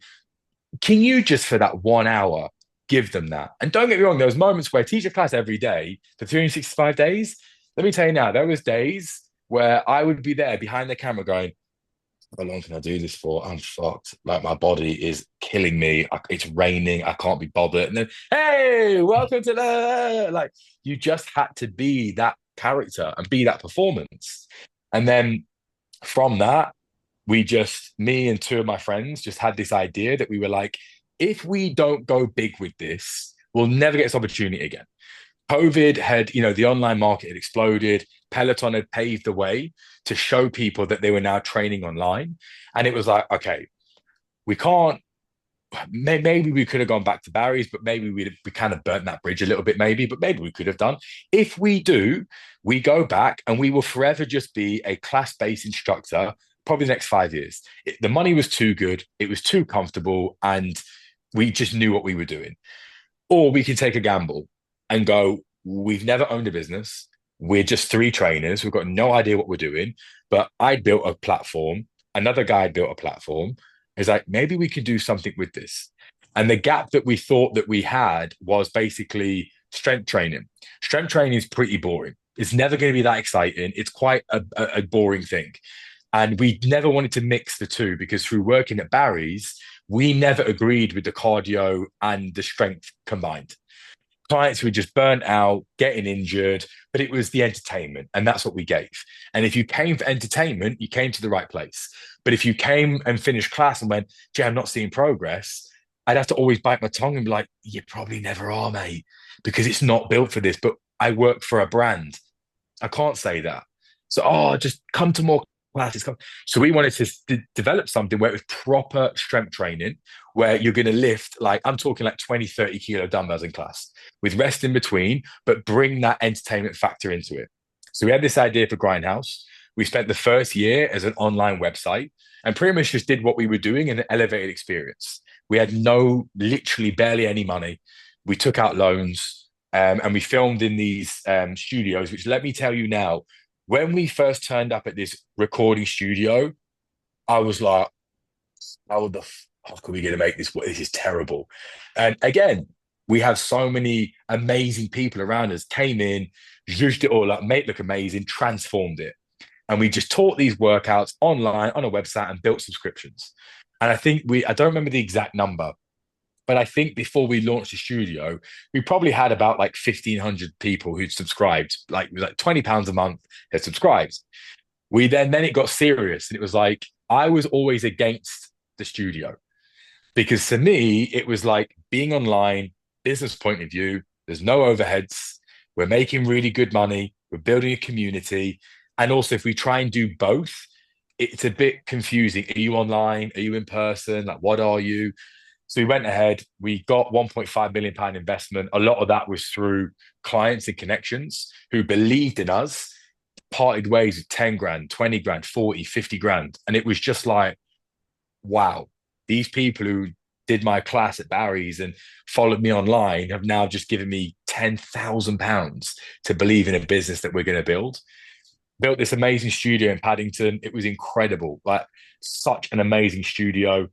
Can you just, for that 1 hour, give them that? And don't get me wrong, there was moments where I teach a class every day for 365 days. Let me tell you now, there was days where I would be there behind the camera going, how long can I do this for? I'm fucked. Like my body is killing me. It's raining. I can't be bothered. And then, hey, welcome to the like. You just had to be that character and be that performance. And then from that, me and two of my friends just had this idea that we were like, if we don't go big with this, we'll never get this opportunity again. COVID had, the online market had exploded. Peloton had paved the way to show people that they were now training online. And it was like, okay, we can't, maybe we could have gone back to Barry's, but maybe we kind of burnt that bridge a little bit, maybe, but maybe we could have done. If we do, we go back and we will forever just be a class-based instructor, probably the next 5 years. The money was too good, it was too comfortable, and we just knew what we were doing. Or we can take a gamble and go, we've never owned a business. We're just three trainers. We've got no idea what we're doing. But I built a platform. Another guy built a platform. It's like, maybe we could do something with this. And the gap that we thought that we had was basically strength training. Strength training is pretty boring. It's never going to be that exciting. It's quite a boring thing. And we never wanted to mix the two because through working at Barry's, we never agreed with the cardio and the strength combined. Clients who were just burnt out, getting injured, but it was the entertainment, and that's what we gave. And if you came for entertainment, you came to the right place. But if you came and finished class and went, Jay, I'm not seeing progress, I'd have to always bite my tongue and be like, you probably never are, mate, because it's not built for this. But I work for a brand. I can't say that. So, just come to more classes. So we wanted to develop something where it was proper strength training, where you're going to lift, like I'm talking like 20, 30 kilo dumbbells in class with rest in between, but bring that entertainment factor into it. So we had this idea for Grindhouse. We spent the first year as an online website and pretty much just did what we were doing in an elevated experience. We had literally barely any money. We took out loans and we filmed in these studios, which let me tell you now, when we first turned up at this recording studio, I was like, how the fuck are we going to make this work? This is terrible. And again, we have so many amazing people around us came in, zhuzhed it all up, made it look amazing, transformed it. And we just taught these workouts online on a website and built subscriptions. And I don't remember the exact number, but I think before we launched the studio, we probably had about like 1,500 people who'd subscribed, like it was like £20 a month had subscribed. Then it got serious. And it was like, I was always against the studio because to me, it was like being online, business point of view, there's no overheads. We're making really good money. We're building a community. And also, if we try and do both, it's a bit confusing. Are you online? Are you in person? Like, what are you? So we went ahead. We got £1.5 million investment. A lot of that was through clients and connections who believed in us, parted ways with 10 grand, 20 grand, 40, 50 grand. And it was just like, wow, these people who did my class at Barry's and followed me online have now just given me £10,000 to believe in a business that we're going to build. Built this amazing studio in Paddington. It was incredible, like such an amazing studio.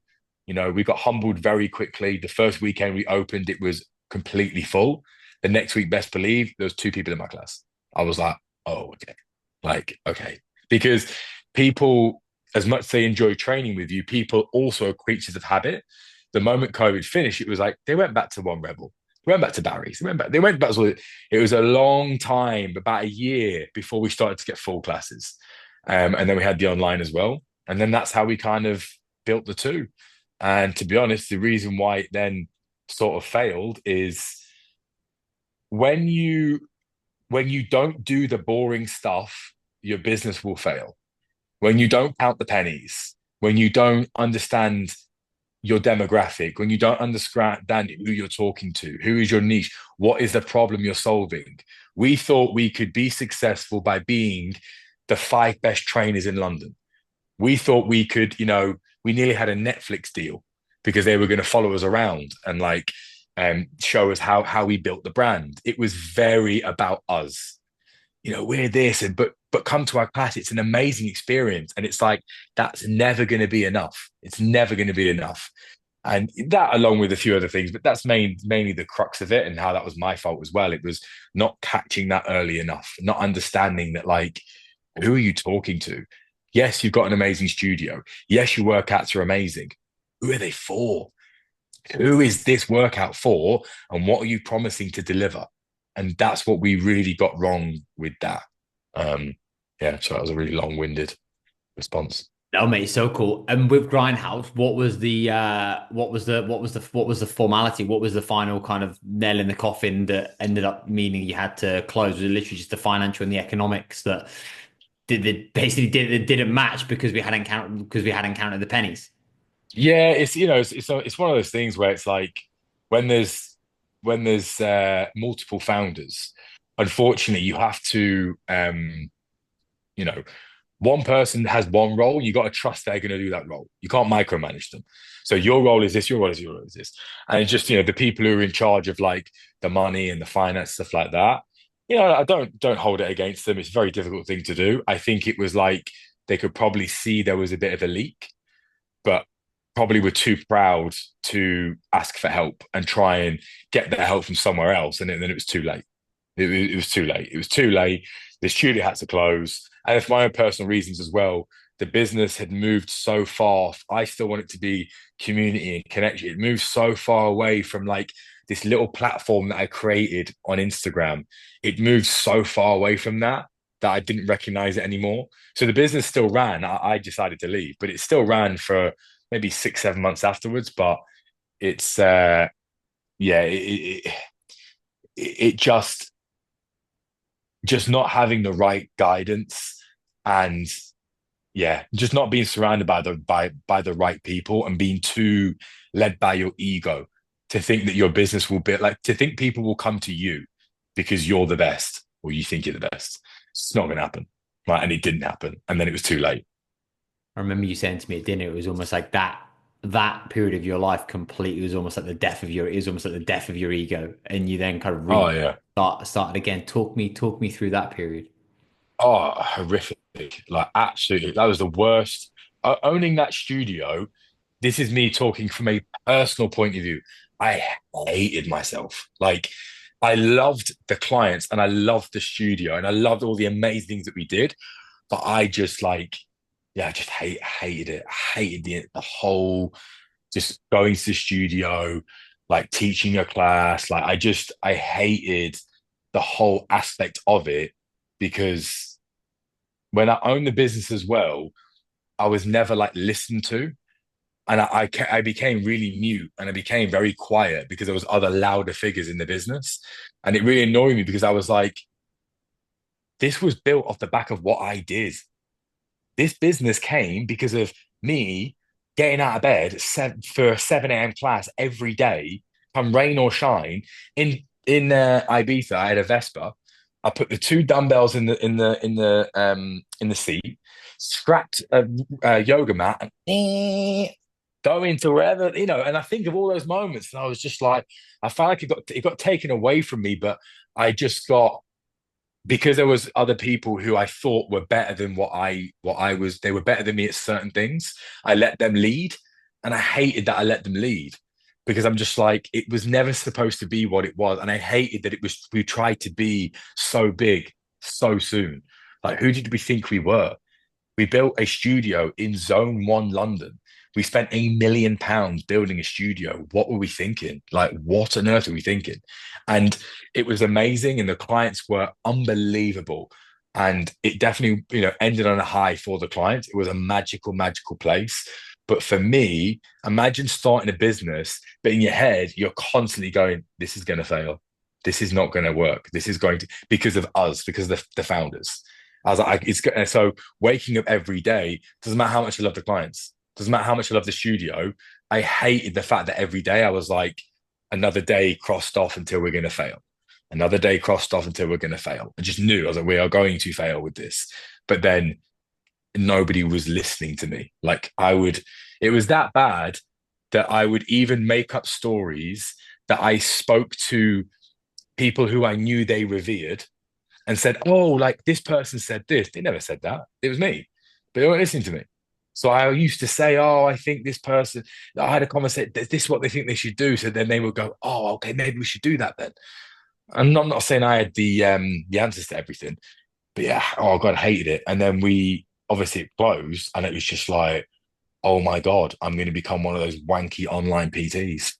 We got humbled very quickly. The first weekend we opened, it was completely full. The next week, best believe, there was 2 people in my class. I was like, oh, okay. Like, okay. Because people, as much as they enjoy training with you, people also are creatures of habit. The moment COVID finished, it was like they went back to One Rebel. They went back to Barry's. They went back to it was a long time, about a year before we started to get full classes. And then we had the online as well. And then that's how we kind of built the two. And to be honest, the reason why it then sort of failed is when you don't do the boring stuff, your business will fail. When you don't count the pennies, when you don't understand your demographic, when you don't understand who you're talking to, who is your niche, what is the problem you're solving. We thought we could be successful by being the 5 best trainers in London. We thought we could, we nearly had a Netflix deal because they were going to follow us around and show us how we built the brand. It was very about us. We're this, but come to our class. It's an amazing experience. And it's like, that's never going to be enough. It's never going to be enough. And that along with a few other things, but that's mainly the crux of it and how that was my fault as well. It was not catching that early enough, not understanding that, like, who are you talking to? Yes, you've got an amazing studio. Yes, your workouts are amazing. Who are they for? Who is this workout for? And what are you promising to deliver? And that's what we really got wrong with that. Um, yeah, so that was a really long-winded response. Oh mate, so cool. And with Grindhouse, what was the formality? What was the final kind of nail in the coffin that ended up meaning you had to close? Was it literally just the financial and the economics that didn't match because we hadn't counted the pennies? Yeah, it's one of those things where it's like when there's multiple founders, unfortunately, you have to you know one person has one role. You got to trust they're going to do that role. You can't micromanage them. So your role is this, your role is this, and it's just the people who are in charge of like the money and the finance stuff like that. I don't hold it against them. It's a very difficult thing to do. I think it was like they could probably see there was a bit of a leak, but probably were too proud to ask for help and try and get their help from somewhere else. And then it was too late. It was too late. It was too late. The studio had to close. And for my own personal reasons as well, the business had moved so far. I still want it to be community and connection. It moved so far away from like this little platform that I created on Instagram. It moved so far away from that I didn't recognize it anymore. So the business still ran. I decided to leave, but it still ran for maybe 6, 7 months afterwards. But it's yeah, it just not having the right guidance and yeah, just not being surrounded by the right people and being too led by your ego to think that your business will be like to think people will come to you because you're the best or you think you're the best. It's not going to happen, right? And it didn't happen, and then it was too late. I remember you saying to me at dinner, it was almost like that period of your life completely was almost like the death of your it was almost like the death of your ego, and you then kind of Oh yeah. started again. Talk me through that period. Oh, horrific. Like, absolutely. That was the worst. Owning that studio, this is me talking from a personal point of view. I hated myself. Like, I loved the clients and I loved the studio and I loved all the amazing things that we did. But I just like, yeah, I just hated it. I hated the whole just going to the studio, like teaching a class. Like, I hated the whole aspect of it because when I owned the business as well, I was never like listened to, and I became really mute and I became very quiet because there was other louder figures in the business, and it really annoyed me because I was like, this was built off the back of what I did. This business came because of me getting out of bed for a 7 a.m. class every day, come rain or shine. In Ibiza, I had a Vespa. I put the two dumbbells in the seat, strapped a yoga mat, and go into wherever And I think of all those moments, and I was just like, I felt like it got taken away from me, but I just got because there was other people who I thought were better than what I was. They were better than me at certain things. I let them lead, and I hated that I let them lead because I'm just like it was never supposed to be what it was, and I hated that it was. We tried to be so big so soon. Like, who did we think we were? We built a studio in Zone 1 London. We spent £1 million building a studio. What were we thinking? Like, what on earth were we thinking? And it was amazing, and the clients were unbelievable. And it definitely, ended on a high for the clients. It was a magical, magical place. But for me, imagine starting a business, but in your head, you're constantly going, this is going to fail. This is not going to work. This is going to, because of us, because of the founders. I was like, so waking up every day, doesn't matter how much I love the clients, doesn't matter how much I love the studio. I hated the fact that every day I was like, another day crossed off until we're going to fail. Another day crossed off until we're going to fail. I just knew I was like, we are going to fail with this. But then nobody was listening to me. It was that bad that I would even make up stories that I spoke to people who I knew they revered and said, oh, like this person said this. They never said that. It was me, but they weren't listening to me. So I used to say, oh, I think this person, I had a conversation, this is what they think they should do. So then they would go, oh, okay, maybe we should do that then. And I'm not saying I had the answers to everything, but yeah, oh God, I hated it. And then obviously it closed, and it was just like, oh my God, I'm going to become one of those wanky online PTs.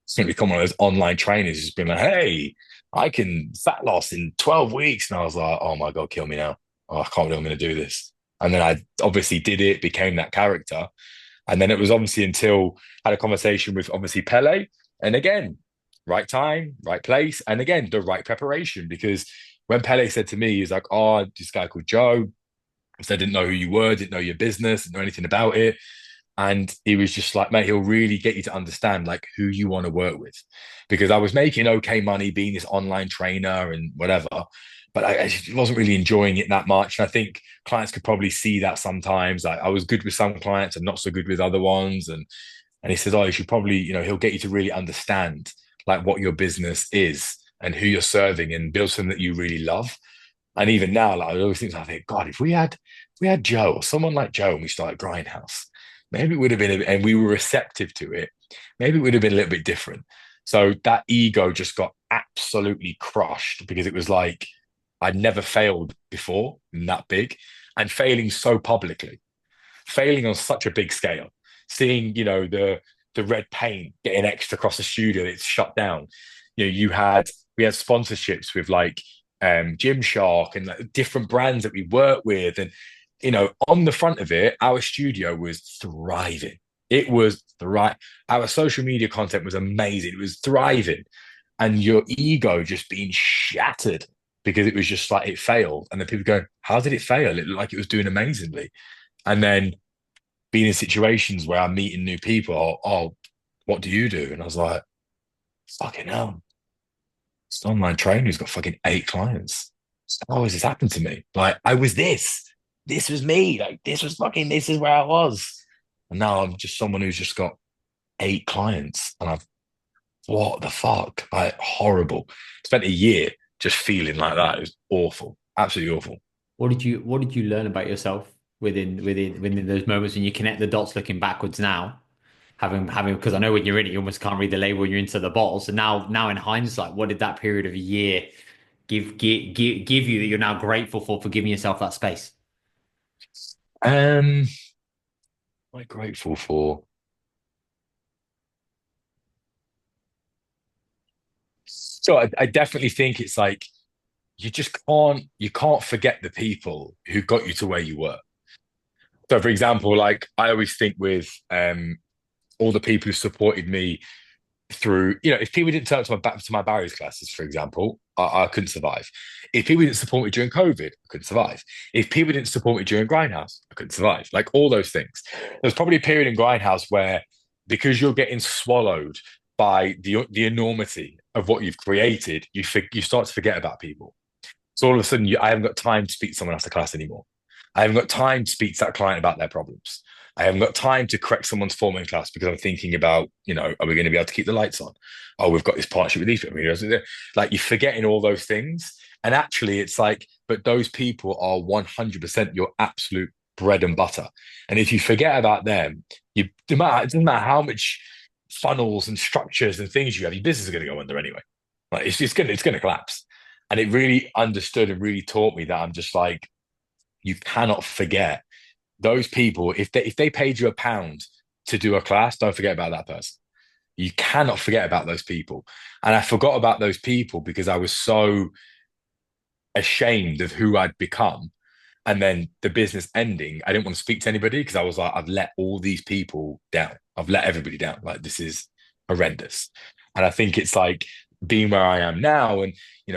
It's going to become one of those online trainers just being like, hey, I can fat loss in 12 weeks. And I was like, oh my God, kill me now. Oh, I can't believe I'm going to do this. And then I obviously did it, became that character. And then it was obviously until I had a conversation with obviously Pele. And again, right time, right place. And again, the right preparation. Because when Pele said to me, he's like, oh, this guy called Joe. I said, I didn't know who you were, didn't know your business, didn't know anything about it. And he was just like, mate, he'll really get you to understand like who you want to work with. Because I was making okay money being this online trainer and whatever, but I just wasn't really enjoying it that much. And I think clients could probably see that sometimes. I was good with some clients and not so good with other ones. And he said, oh, you should probably, he'll get you to really understand like what your business is and who you're serving and build something that you really love. And even now, like I always think, I think, God, if we had Joe or someone like Joe and we started Grindhouse, maybe it would have been, and we were receptive to it, maybe it would have been a little bit different. So that ego just got absolutely crushed because it was like I'd never failed before that big and failing so publicly, failing on such a big scale, seeing, the red paint getting extra across the studio, it's shut down. We had sponsorships with like Gymshark and like, different brands that we work with. And, on the front of it, our studio was thriving. It was our social media content was amazing. It was thriving. And your ego just being shattered because it was just like it failed. And then people go, how did it fail? It looked like it was doing amazingly. And then being in situations where I'm meeting new people, oh, what do you do? And I was like, fucking hell, it's an online trainer who's got fucking 8 clients. How has this happened to me? Like, I was this. This was me. Like, this is where I was. And now I'm just someone who's just got 8 clients. And what the fuck? Like, horrible. Spent a year just feeling like that. It was awful. Absolutely awful. What did you learn about yourself within those moments when you connect the dots looking backwards now? Having because I know when you're in it, you almost can't read the label when you're into the bottle. So now in hindsight, what did that period of a year give you that you're now grateful for giving yourself that space? Um, what am I grateful for? So I definitely think it's like you can't forget the people who got you to where you were. So for example, like I always think with all the people who supported me through, if people didn't turn up to my barriers classes, for example, I couldn't survive. If people didn't support me during COVID, I couldn't survive. If people didn't support me during Grindhouse, I couldn't survive. Like all those things. There's probably a period in Grindhouse where because you're getting swallowed by the enormity of what you've created, you start to forget about people. So all of a sudden, I haven't got time to speak to someone after class anymore. I haven't got time to speak to that client about their problems. I haven't got time to correct someone's form in class because I'm thinking about, are we going to be able to keep the lights on? Oh, we've got this partnership with these people. Like you're forgetting all those things. And actually, it's like, but those people are 100% your absolute bread and butter. And if you forget about them, it doesn't matter how much funnels and structures and things you have, your business is going to go under anyway. Like it's going to collapse. And it really understood and really taught me that I'm just like, you cannot forget those people. If they paid you £1 to do a class, don't forget about that person. You cannot forget about those people. And I forgot about those people because I was so ashamed of who I'd become. And then the business ending, I didn't want to speak to anybody because I was like, I've let all these people down. I've let everybody down. Like this is horrendous. And I think it's like being where I am now and,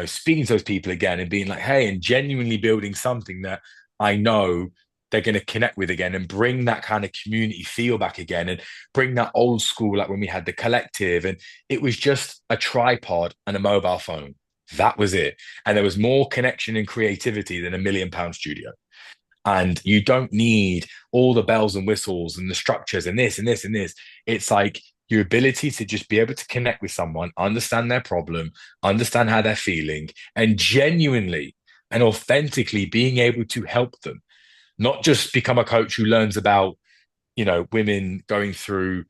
speaking to those people again and being like, hey, and genuinely building something that I know they're going to connect with again and bring that kind of community feel back again and bring that old school, like when we had the collective and it was just a tripod and a mobile phone. That was it. And there was more connection and creativity than £1 million studio. And you don't need all the bells and whistles and the structures and this and this and this. It's like your ability to just be able to connect with someone, understand their problem, understand how they're feeling, and genuinely and authentically being able to help them, not just become a coach who learns about, women going through,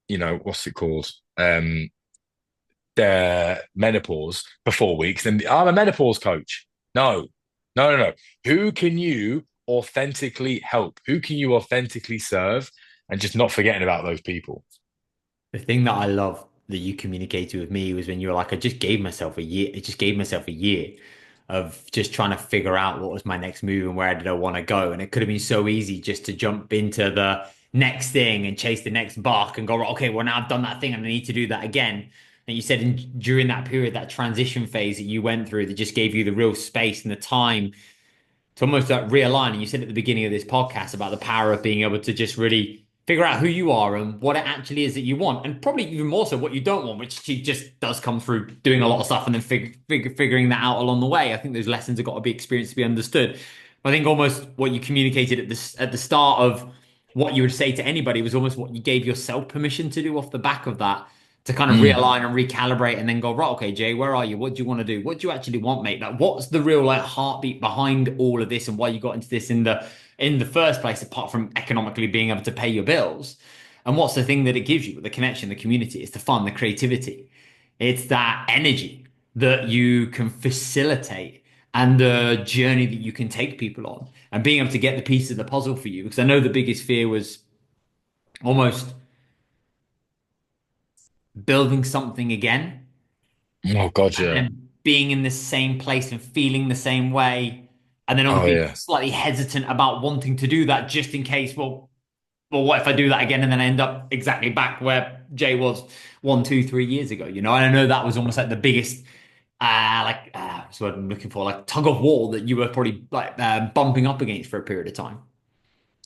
what's it called? Their menopause for 4 weeks. And I'm a menopause coach. No, no, no, no. Who can you authentically help? Who can you authentically serve? And just not forgetting about those people. The thing that I love that you communicated with me was when you were like, I just gave myself a year. I just gave myself a year of just trying to figure out what was my next move and where did I want to go. And it could have been so easy just to jump into the next thing and chase the next buck and go, "Right, okay, well, now I've done that thing and I need to do that again." And you said during that period, that transition phase that you went through that just gave you the real space and the time to almost like realign. And you said at the beginning of this podcast about the power of being able to just really figure out who you are and what it actually is that you want, and probably even more so what you don't want, which she just does come through doing a lot of stuff and then figuring that out along the way. I think those lessons have got to be experienced to be understood. But I think almost what you communicated at the start of what you would say to anybody was almost what you gave yourself permission to do off the back of that, to kind of Mm. realign and recalibrate and then go, right, okay, Jay, where are you? What do you want to do? What do you actually want, mate? Like, what's the real like heartbeat behind all of this and why you got into this in the first place, apart from economically being able to pay your bills? And what's the thing that it gives you? The connection, the community, it's the fun, the creativity. It's that energy that you can facilitate and the journey that you can take people on and being able to get the piece of the puzzle for you. Because I know the biggest fear was almost building something again Oh God, and yeah. then being in the same place and feeling the same way, and then almost Oh being yeah. slightly hesitant about wanting to do that just in case. Well, what if I do that again and then I end up exactly back where Jay was 1, 2, 3 years ago? You know, and I know that was almost like the biggest, what's the word I'm looking for, like tug of war that you were probably like bumping up against for a period of time.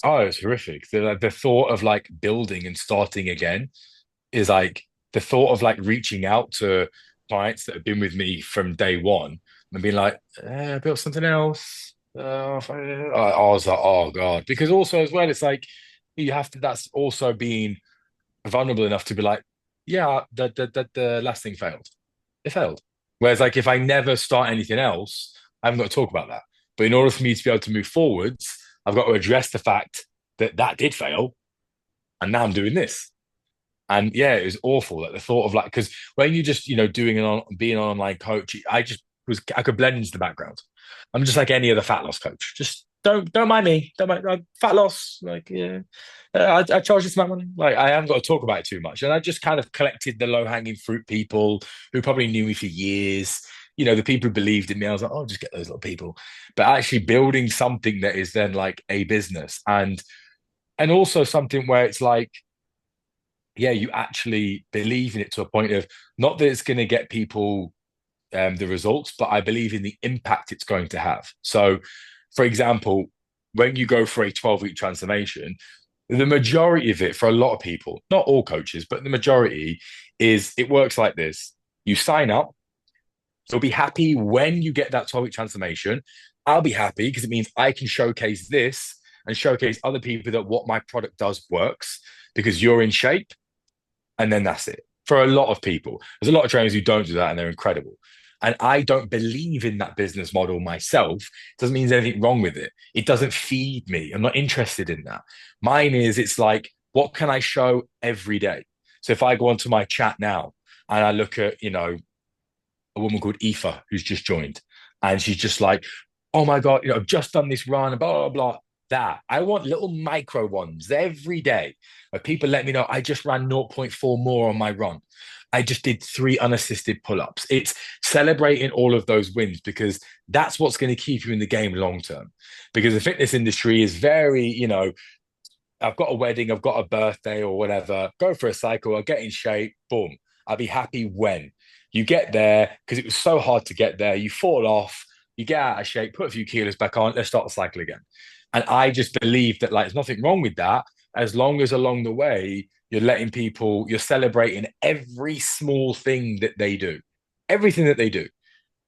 Oh, it's horrific. The thought of like building and starting again is like the thought of like reaching out to clients that have been with me from day one and being like, I built something else. I was like, oh God. Because also as well, it's like you have to, that's also being vulnerable enough to be like, yeah, the last thing failed. It failed. Whereas like if I never start anything else, I haven't got to talk about that. But in order for me to be able to move forwards, I've got to address the fact that that did fail, and now I'm doing this. And yeah, it was awful. Like the thought of like, because when you just, doing being an online coach, I could blend into the background. I'm just like any other fat loss coach. Just don't mind me. Don't mind fat loss. Like, yeah, I charge this amount of money. Like, I haven't got to talk about it too much. And I just kind of collected the low hanging fruit people who probably knew me for years. The people who believed in me. I was like, oh, just get those little people. But actually building something that is then like a business and also something where it's like, yeah, you actually believe in it to a point of not that it's going to get people the results, but I believe in the impact it's going to have. So, for example, when you go for a 12-week transformation, the majority of it for a lot of people, not all coaches, but the majority is it works like this. You sign up, you'll be happy when you get that 12-week transformation. I'll be happy because it means I can showcase this and showcase other people that what my product does works because you're in shape and then that's it. For a lot of people, there's a lot of trainers who don't do that and they're incredible. And I don't believe in that business model myself. Doesn't mean there's anything wrong with it. It doesn't feed me. I'm not interested in that. Mine is, it's like, what can I show every day? So if I go onto my chat now and I look at, a woman called Aoife who's just joined, and she's just like, oh my God, I've just done this run, blah, blah, blah. That I want little micro ones every day where people let me know I just ran zero point 0.4 more on my run. I just did 3 unassisted pull-ups. It's celebrating all of those wins because that's what's going to keep you in the game long term. Because the fitness industry is very, I've got a wedding, I've got a birthday or whatever, go for a cycle, I'll get in shape, boom. I'll be happy when you get there because it was so hard to get there. You fall off, you get out of shape, put a few kilos back on, let's start the cycle again. And I just believe that like there's nothing wrong with that as long as along the way you're celebrating every small thing that they do. Everything that they do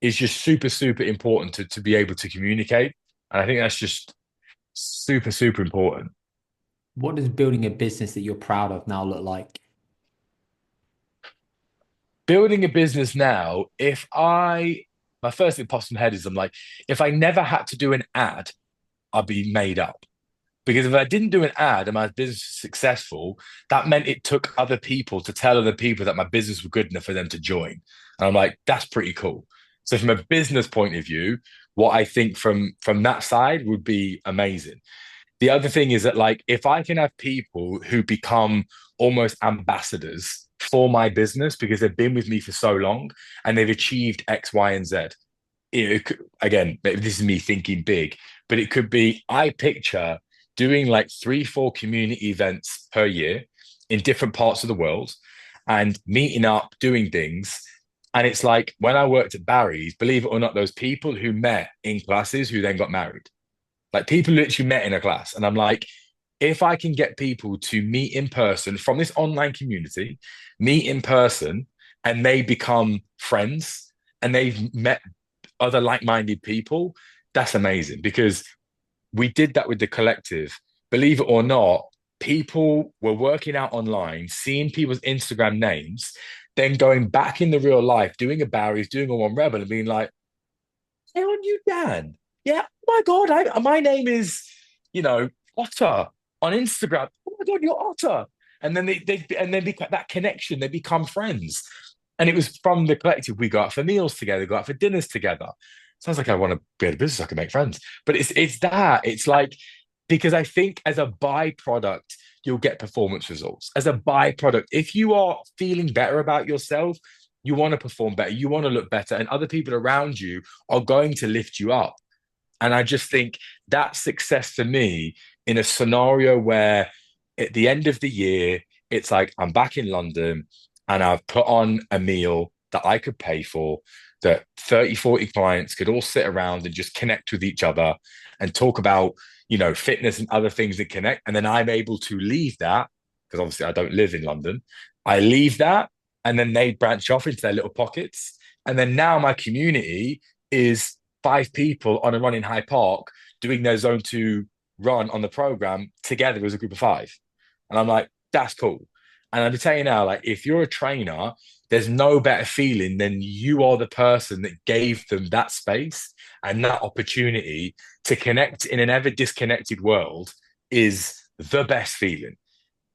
is just super, super important to be able to communicate. And I think that's just super, super important. What does building a business that you're proud of now look like? Building a business now, my first thing pops in my head is I'm like, if I never had to do an ad, I'd be made up. Because if I didn't do an ad and my business was successful, that meant it took other people to tell other people that my business was good enough for them to join. And I'm like, that's pretty cool. So from a business point of view, what I think from that side would be amazing. The other thing is that like if I can have people who become almost ambassadors for my business because they've been with me for so long and they've achieved X, Y, and Z. Again, maybe this is me thinking big, but it could be I picture doing like 3, 4 community events per year in different parts of the world and meeting up, doing things. And it's like when I worked at Barry's, believe it or not, those people who met in classes who then got married. Like people literally met in a class. And I'm like, if I can get people to meet in person from this online community, meet in person, and they become friends and they've met other like-minded people, that's amazing because we did that with the collective. Believe it or not, people were working out online, seeing people's Instagram names, then going back in the real life, doing a Barry's, doing a One Rebel, and being like, "Hey, aren't you Dan? Yeah, oh my God, my name is, Otter on Instagram. Oh my God, you're Otter." And then they become that connection, they become friends. And it was from the collective. We go out for meals together, go out for dinners together. Sounds like I want to be in a business, I can make friends. But it's that. It's like because I think as a byproduct, you'll get performance results. As a byproduct, if you are feeling better about yourself, you want to perform better, you want to look better, and other people around you are going to lift you up. And I just think that's success for me in a scenario where at the end of the year, it's like I'm back in London and I've put on a meal that I could pay for, that 30, 40 clients could all sit around and just connect with each other and talk about, fitness and other things that connect. And then I'm able to leave that because obviously I don't live in London. I leave that and then they branch off into their little pockets. And then now my community is 5 people on a run in Hyde Park doing their zone 2 run on the program together as a group of 5. And I'm like, that's cool. And I'm tell you now, like, if you're a trainer, there's no better feeling than you are the person that gave them that space and that opportunity to connect in an ever disconnected world is the best feeling.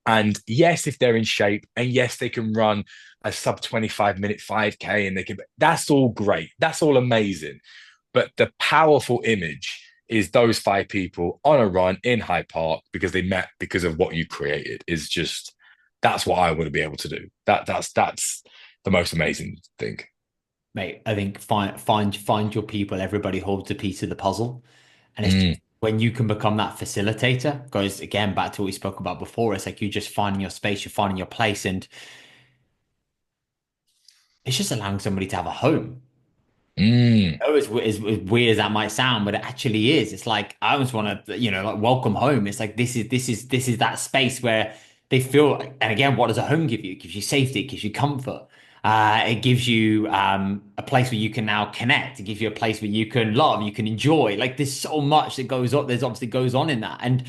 And yes, if they're in shape, and yes, they can run a sub 25-minute 5K and that's all great. That's all amazing. But the powerful image is those 5 people on a run in Hyde Park because they met because of what you created is just that's what I want to be able to do. That's the most amazing thing. Mate, I think find your people. Everybody holds a piece of the puzzle, and it's just Mm, when you can become that facilitator. Goes again back to what we spoke about before. It's like you just finding your space, you're finding your place, and it's just allowing somebody to have a home. mm, Oh, as weird as that might sound, but it actually is. It's like I almost want to, like welcome home. It's like this is that space where they feel. And again, what does a home give you? It gives you safety. It gives you comfort. It gives you a place where you can now connect. It gives you a place where you can love, you can enjoy. Like there's so much that goes on. There's obviously goes on in that, and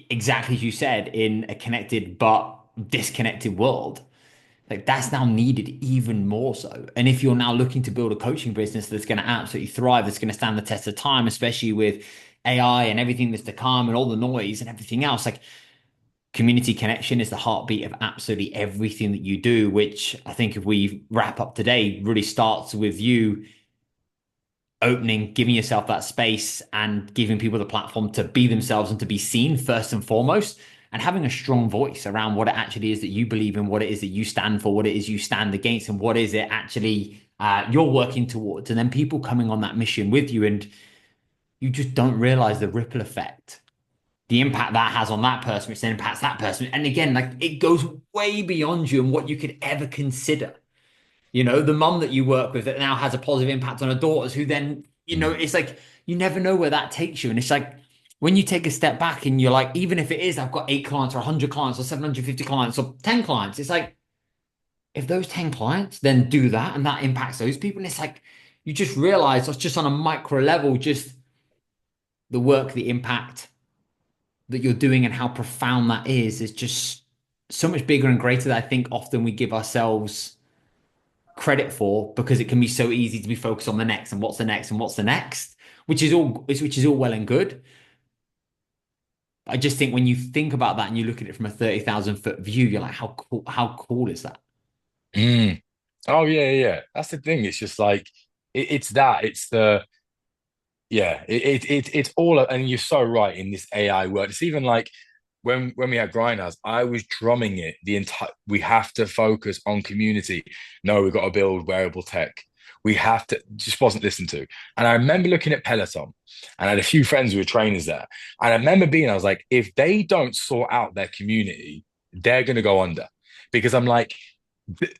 exactly as you said, in a connected but disconnected world. Like that's now needed even more so. And if you're now looking to build a coaching business that's going to absolutely thrive, that's going to stand the test of time, especially with AI and everything that's to come and all the noise and everything else, like community connection is the heartbeat of absolutely everything that you do, which I think if we wrap up today, really starts with you opening, giving yourself that space and giving people the platform to be themselves and to be seen first and foremost, and having a strong voice around what it actually is that you believe in, what it is that you stand for, what it is you stand against, and what is it actually you're working towards. And then people coming on that mission with you, and you just don't realize the ripple effect, the impact that has on that person, which then impacts that person. And again, like it goes way beyond you and what you could ever consider. The mum that you work with that now has a positive impact on her daughters, who then, mm, it's like you never know where that takes you. And it's like when you take a step back and you're like, even if it is, I've got 8 clients or 100 clients or 750 clients or 10 clients, it's like, if those 10 clients then do that and that impacts those people, and it's like, you just realize that's just on a micro level, just the work, the impact that you're doing and how profound that is just so much bigger and greater that I think often we give ourselves credit for because it can be so easy to be focused on the next and what's the next and what's the next, which is all well and good. I just think when you think about that and you look at it from a 30,000 foot view, you're like, how cool is that? mm. Oh yeah, yeah. That's the thing. It's just like it's that. It's the Yeah, it's all, and you're so right in this AI world. It's even like when we had Grindhouse, I was drumming it the entire. We have to focus on community. No, we've got to build wearable tech. We have to. Just wasn't listened to. And I remember looking at Peloton, and I had a few friends who were trainers there, and I remember being, I was like, if they don't sort out their community, they're going to go under, because I'm like,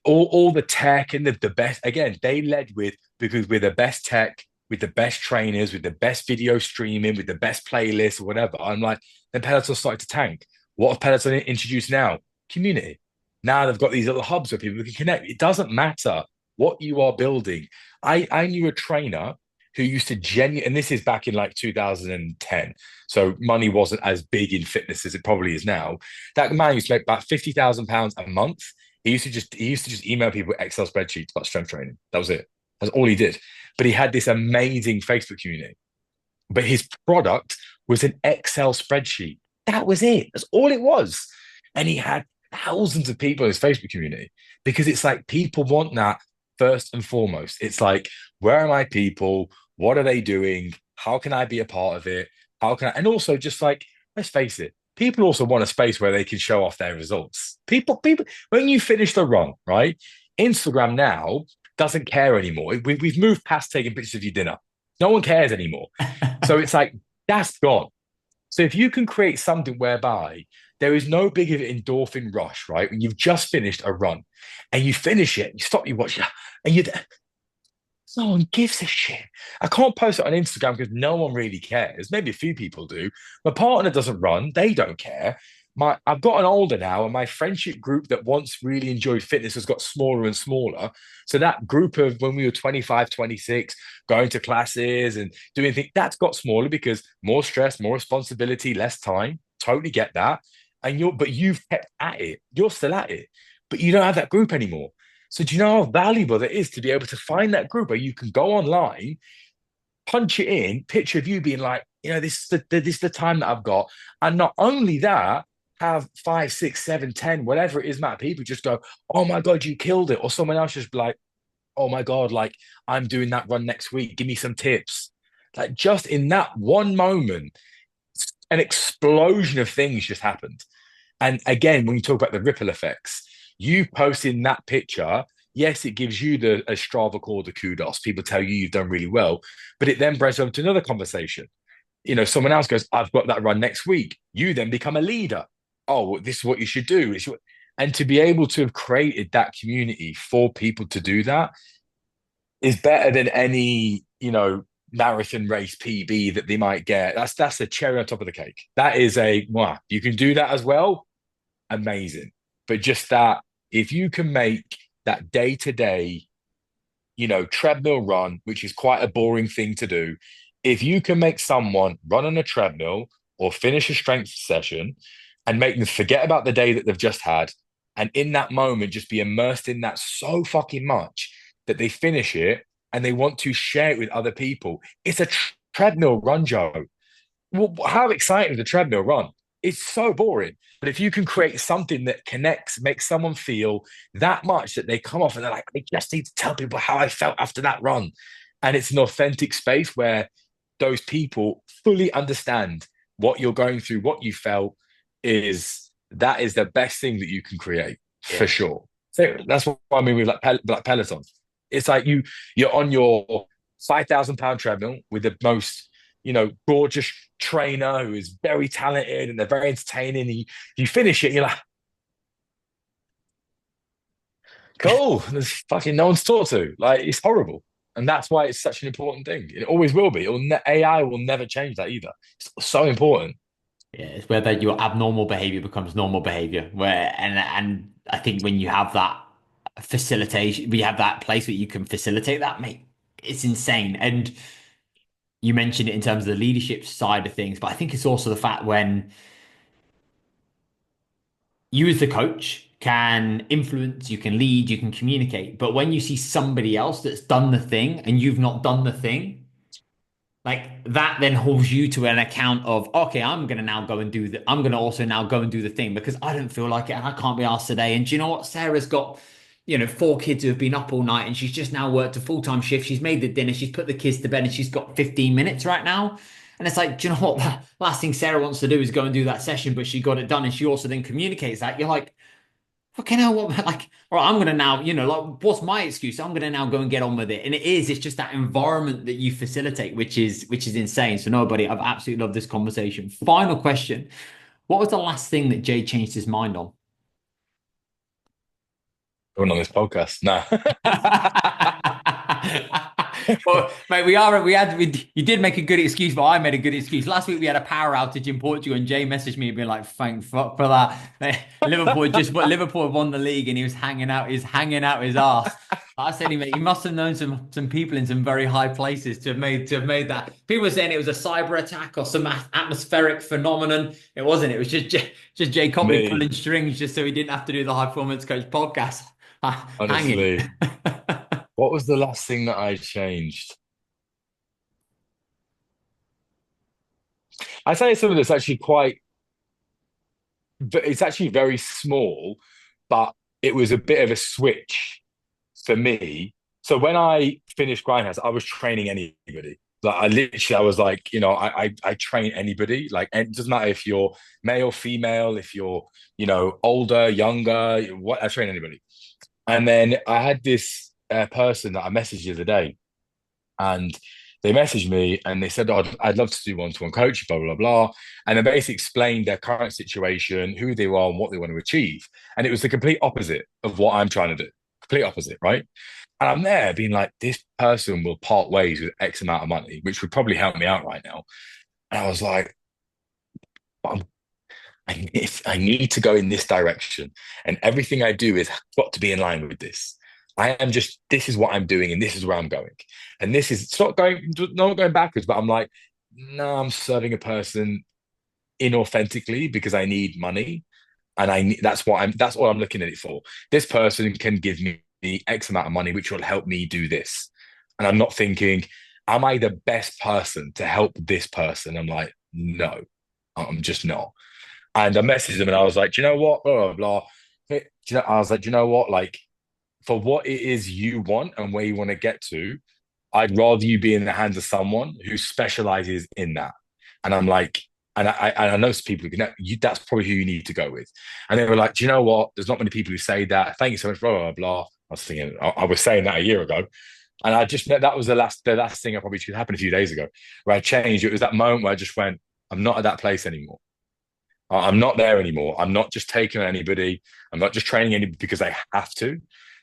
all the tech and the best. Again, they led with because we're the best tech, with the best trainers, with the best video streaming, with the best playlists or whatever. I'm like, then Peloton started to tank. What have Peloton introduced now? Community. Now they've got these little hubs where people can connect. It doesn't matter what you are building. I knew a trainer who used to genuinely, and this is back in like 2010. So money wasn't as big in fitness as it probably is now. That man used to make about £50,000 a month. He used to just email people Excel spreadsheets about strength training. That was it. That's all he did. But he had this amazing Facebook community. But his product was an Excel spreadsheet. That was it. That's all it was. And he had thousands of people in his Facebook community, because it's like people want that first and foremost. It's like, where are my people? What are they doing? How can I be a part of it? How can I? And also, just like, let's face it, people also want a space where they can show off their results. People, when you finish the run, right? Instagram now doesn't care anymore. We've moved past taking pictures of your dinner. No one cares anymore. So it's like, that's gone. So if you can create something whereby there is no big of an endorphin rush, right? When you've just finished a run and you finish it, you stop, you watch it, and you, no one gives a shit. I can't post it on Instagram because no one really cares. Maybe a few people do. My partner doesn't run, they don't care. I've gotten older now, and my friendship group that once really enjoyed fitness has got smaller and smaller. So that group of when we were 25, 26, going to classes and doing things, that's got smaller because more stress, more responsibility, less time. Totally get that. But you've kept at it. You're still at it, but you don't have that group anymore. So do you know how valuable it is to be able to find that group where you can go online, punch it in, picture of you being like, this is the time that I've got. And not only that, have five, six, seven, 10, whatever it is, Matt, people just go, oh my God, you killed it. Or someone else just be like, oh my God, like I'm doing that run next week. Give me some tips. Like just in that one moment, an explosion of things just happened. And again, when you talk about the ripple effects, you posting that picture, yes, it gives you the a Strava call, the kudos. People tell you you've done really well, but it then breaks over to another conversation. Someone else goes, I've got that run next week. You then become a leader. Oh, well, this is what you should do. And to be able to have created that community for people to do that is better than any, marathon race PB that they might get. That's a cherry on top of the cake. That is wow, you can do that as well. Amazing. But just that, if you can make that day to day, treadmill run, which is quite a boring thing to do, if you can make someone run on a treadmill or finish a strength session and make them forget about the day that they've just had, and in that moment just be immersed in that so fucking much that they finish it and they want to share it with other people. It's a treadmill run, Joe. Well, how exciting is a treadmill run? It's so boring. But if you can create something that connects, makes someone feel that much that they come off and they're like, I just need to tell people how I felt after that run. And it's an authentic space where those people fully understand what you're going through, what you felt, that is the best thing that you can create for Yeah. sure. So that's what I mean with like Peloton. It's like you're on your £5,000 treadmill with the most gorgeous trainer who is very talented and they're very entertaining. You finish it, you're like, cool. There's fucking no one to talk to. Like it's horrible, and that's why it's such an important thing. It always will be. AI will never change that either. It's so important. Yeah, it's whether your abnormal behavior becomes normal behavior. And I think when you have that facilitation, we have that place where you can facilitate that, mate, it's insane. And you mentioned it in terms of the leadership side of things, but I think it's also the fact when you as the coach can influence, you can lead, you can communicate, but when you see somebody else that's done the thing and you've not done the thing, like that then holds you to an account of, okay, I'm gonna also now go and do the thing because I don't feel like it and I can't be asked today. And do you know what? Sarah's got four kids who have been up all night and she's just now worked a full-time shift. She's made the dinner, she's put the kids to bed, and she's got 15 minutes right now. And it's like, do you know what? The last thing Sarah wants to do is go and do that session, but she got it done. And she also then communicates that. You're like, fucking hell, what, like, all right, I'm gonna now, like, what's my excuse? I'm gonna now go and get on with it. And it's just that environment that you facilitate, which is insane. So nobody, I've absolutely loved this conversation. Final question. What was the last thing that Jay changed his mind on? Going on this podcast. No. Well, mate, you did make a good excuse, but I made a good excuse. Last week we had a power outage in Portugal, and Jay messaged me and been like, "Thank fuck for that." Liverpool had won the league, and he was hanging out his ass. I said, he must have known some people in some very high places to have made that. People were saying it was a cyber attack or some atmospheric phenomenon. It wasn't. It was just Jay Copley Me, pulling strings just so he didn't have to do the High Performance Coach podcast. Hanging. honestly. What was the last thing that I changed? I say something that's actually it's actually very small, but it was a bit of a switch for me. So when I finished Grindhouse, I was training anybody. Like I was like, I train anybody. Like, and it doesn't matter if you're male, female, if you're, older, younger, what I train anybody. And then I had this person that I messaged the other day, and they messaged me and they said, oh, I'd love to do one-to-one coaching, blah, blah, blah. And they basically explained their current situation, who they are and what they want to achieve. And it was the complete opposite of what I'm trying to do. Complete opposite, right? And I'm there being like, this person will part ways with X amount of money, which would probably help me out right now. And I was like, I'm, I need to go in this direction. And everything I do is got to be in line with this. This is what I'm doing and this is where I'm going. And it's not going backwards, but I'm like, no, I'm serving a person inauthentically because I need money. And that's what I'm looking at it for. This person can give me the X amount of money, which will help me do this. And I'm not thinking, am I the best person to help this person? I'm like, no, I'm just not. And I messaged them and I was like, do you know what? Blah, blah, blah. I was like, do you know what? Like, for what it is you want and where you want to get to, I'd rather you be in the hands of someone who specializes in that. And I'm like, and I know some people who can, that's probably who you need to go with. And they were like, do you know what? There's not many people who say that. Thank you so much, blah, blah, blah. I was thinking, I was saying that a year ago. And that was the last thing that probably should happen a few days ago where I changed. It was that moment where I just went, I'm not at that place anymore. I'm not there anymore. I'm not just taking on anybody. I'm not just training anybody because I have to.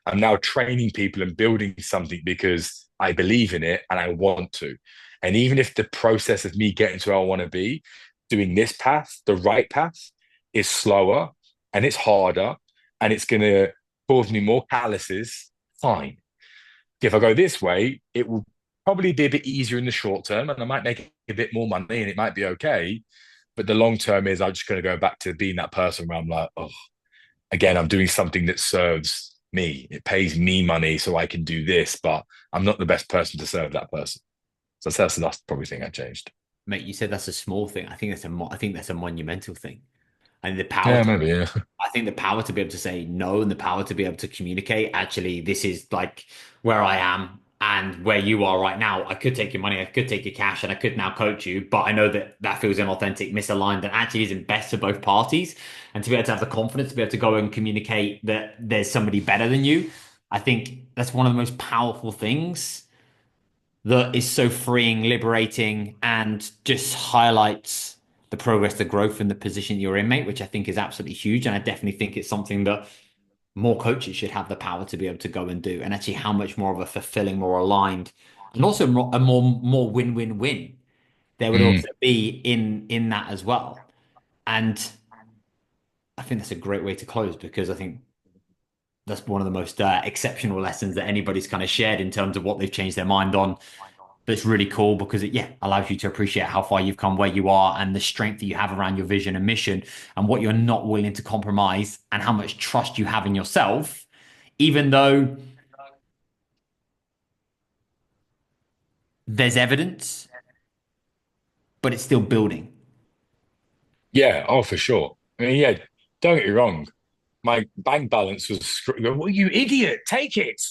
I'm now training people and building something because I believe in it and I want to. And even if the process of me getting to where I want to be, doing this path, the right path, is slower and it's harder and it's going to cause me more calluses, fine. If I go this way, it will probably be a bit easier in the short term and I might make a bit more money and it might be okay. But the long term is I'm just going to go back to being that person where I'm like, oh, again, I'm doing something that serves me. It pays me money so I can do this, but I'm not the best person to serve that person. So that's the last probably thing I changed. Mate, you said that's a small thing. I think that's a monumental thing. And the power Yeah, to, maybe. Yeah. I think the power to be able to say no and the power to be able to communicate, actually, this is like where I am and where you are right now. I could take your money, I could take your cash, and I could now coach you, but I know that that feels inauthentic, misaligned, and actually isn't best for both parties. And to be able to have the confidence to be able to go and communicate that there's somebody better than you, I think that's one of the most powerful things that is so freeing, liberating, and just highlights the progress, the growth, and the position you're in, mate, which I think is absolutely huge. And I definitely think it's something that more coaches should have the power to be able to go and do, and actually how much more of a fulfilling, more aligned, and also a more win-win-win there would Mm. also be in that as well. And I think that's a great way to close because I think that's one of the most exceptional lessons that anybody's kind of shared in terms of what they've changed their mind on. But it's really cool because it, yeah, allows you to appreciate how far you've come, where you are, and the strength that you have around your vision and mission, and what you're not willing to compromise, and how much trust you have in yourself, even though there's evidence, but it's still building. Yeah. Oh, for sure. I mean, yeah, don't get me wrong. my bank balance was well, you idiot, take it.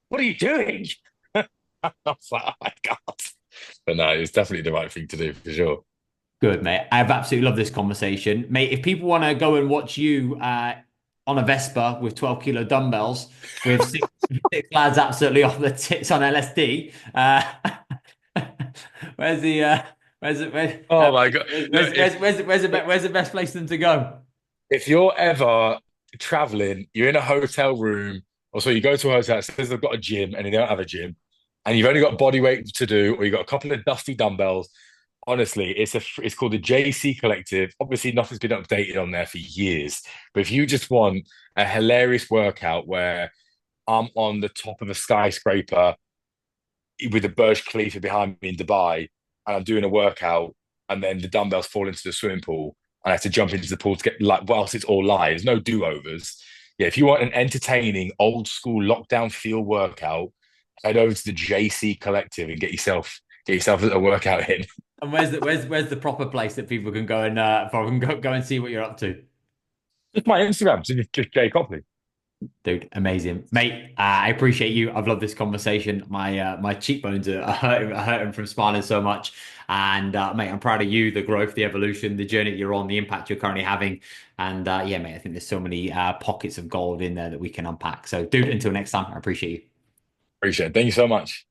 What are you doing? I was like, oh my God. But no, it's definitely the right thing to do for sure. Good, mate. I've absolutely loved this conversation. Mate, if people want to go and watch you on a Vespa with 12 kilo dumbbells with six lads absolutely off the tits on LSD, where's the where's it Oh my God. Look, where's the best place for them to go? if you're ever traveling, you're in a hotel room, or so you go to a hotel, it says they've got a gym and they don't have a gym, and you've only got body weight to do, or you've got a couple of dusty dumbbells. Honestly, it's called the JC Collective. Obviously, nothing's been updated on there for years. But if you just want a hilarious workout where I'm on the top of a skyscraper with the Burj Khalifa behind me in Dubai, and I'm doing a workout, and then the dumbbells fall into the swimming pool, and I have to jump into the pool to get like whilst it's all live. There's no do-overs. Yeah, if you want an entertaining, old school lockdown feel workout, head over to the JC Collective and get yourself a workout in. And where's the proper place that people can go and go and see what you're up to? Just my Instagram, so just Jay Copley. Dude, amazing, mate. I appreciate you. I've loved this conversation. My cheekbones are hurting from smiling so much. And mate, I'm proud of you, the growth, the evolution, the journey you're on, the impact you're currently having. And yeah, mate, I think there's so many pockets of gold in there that we can unpack. So, dude, until next time, I appreciate you. Appreciate it. Thank you so much.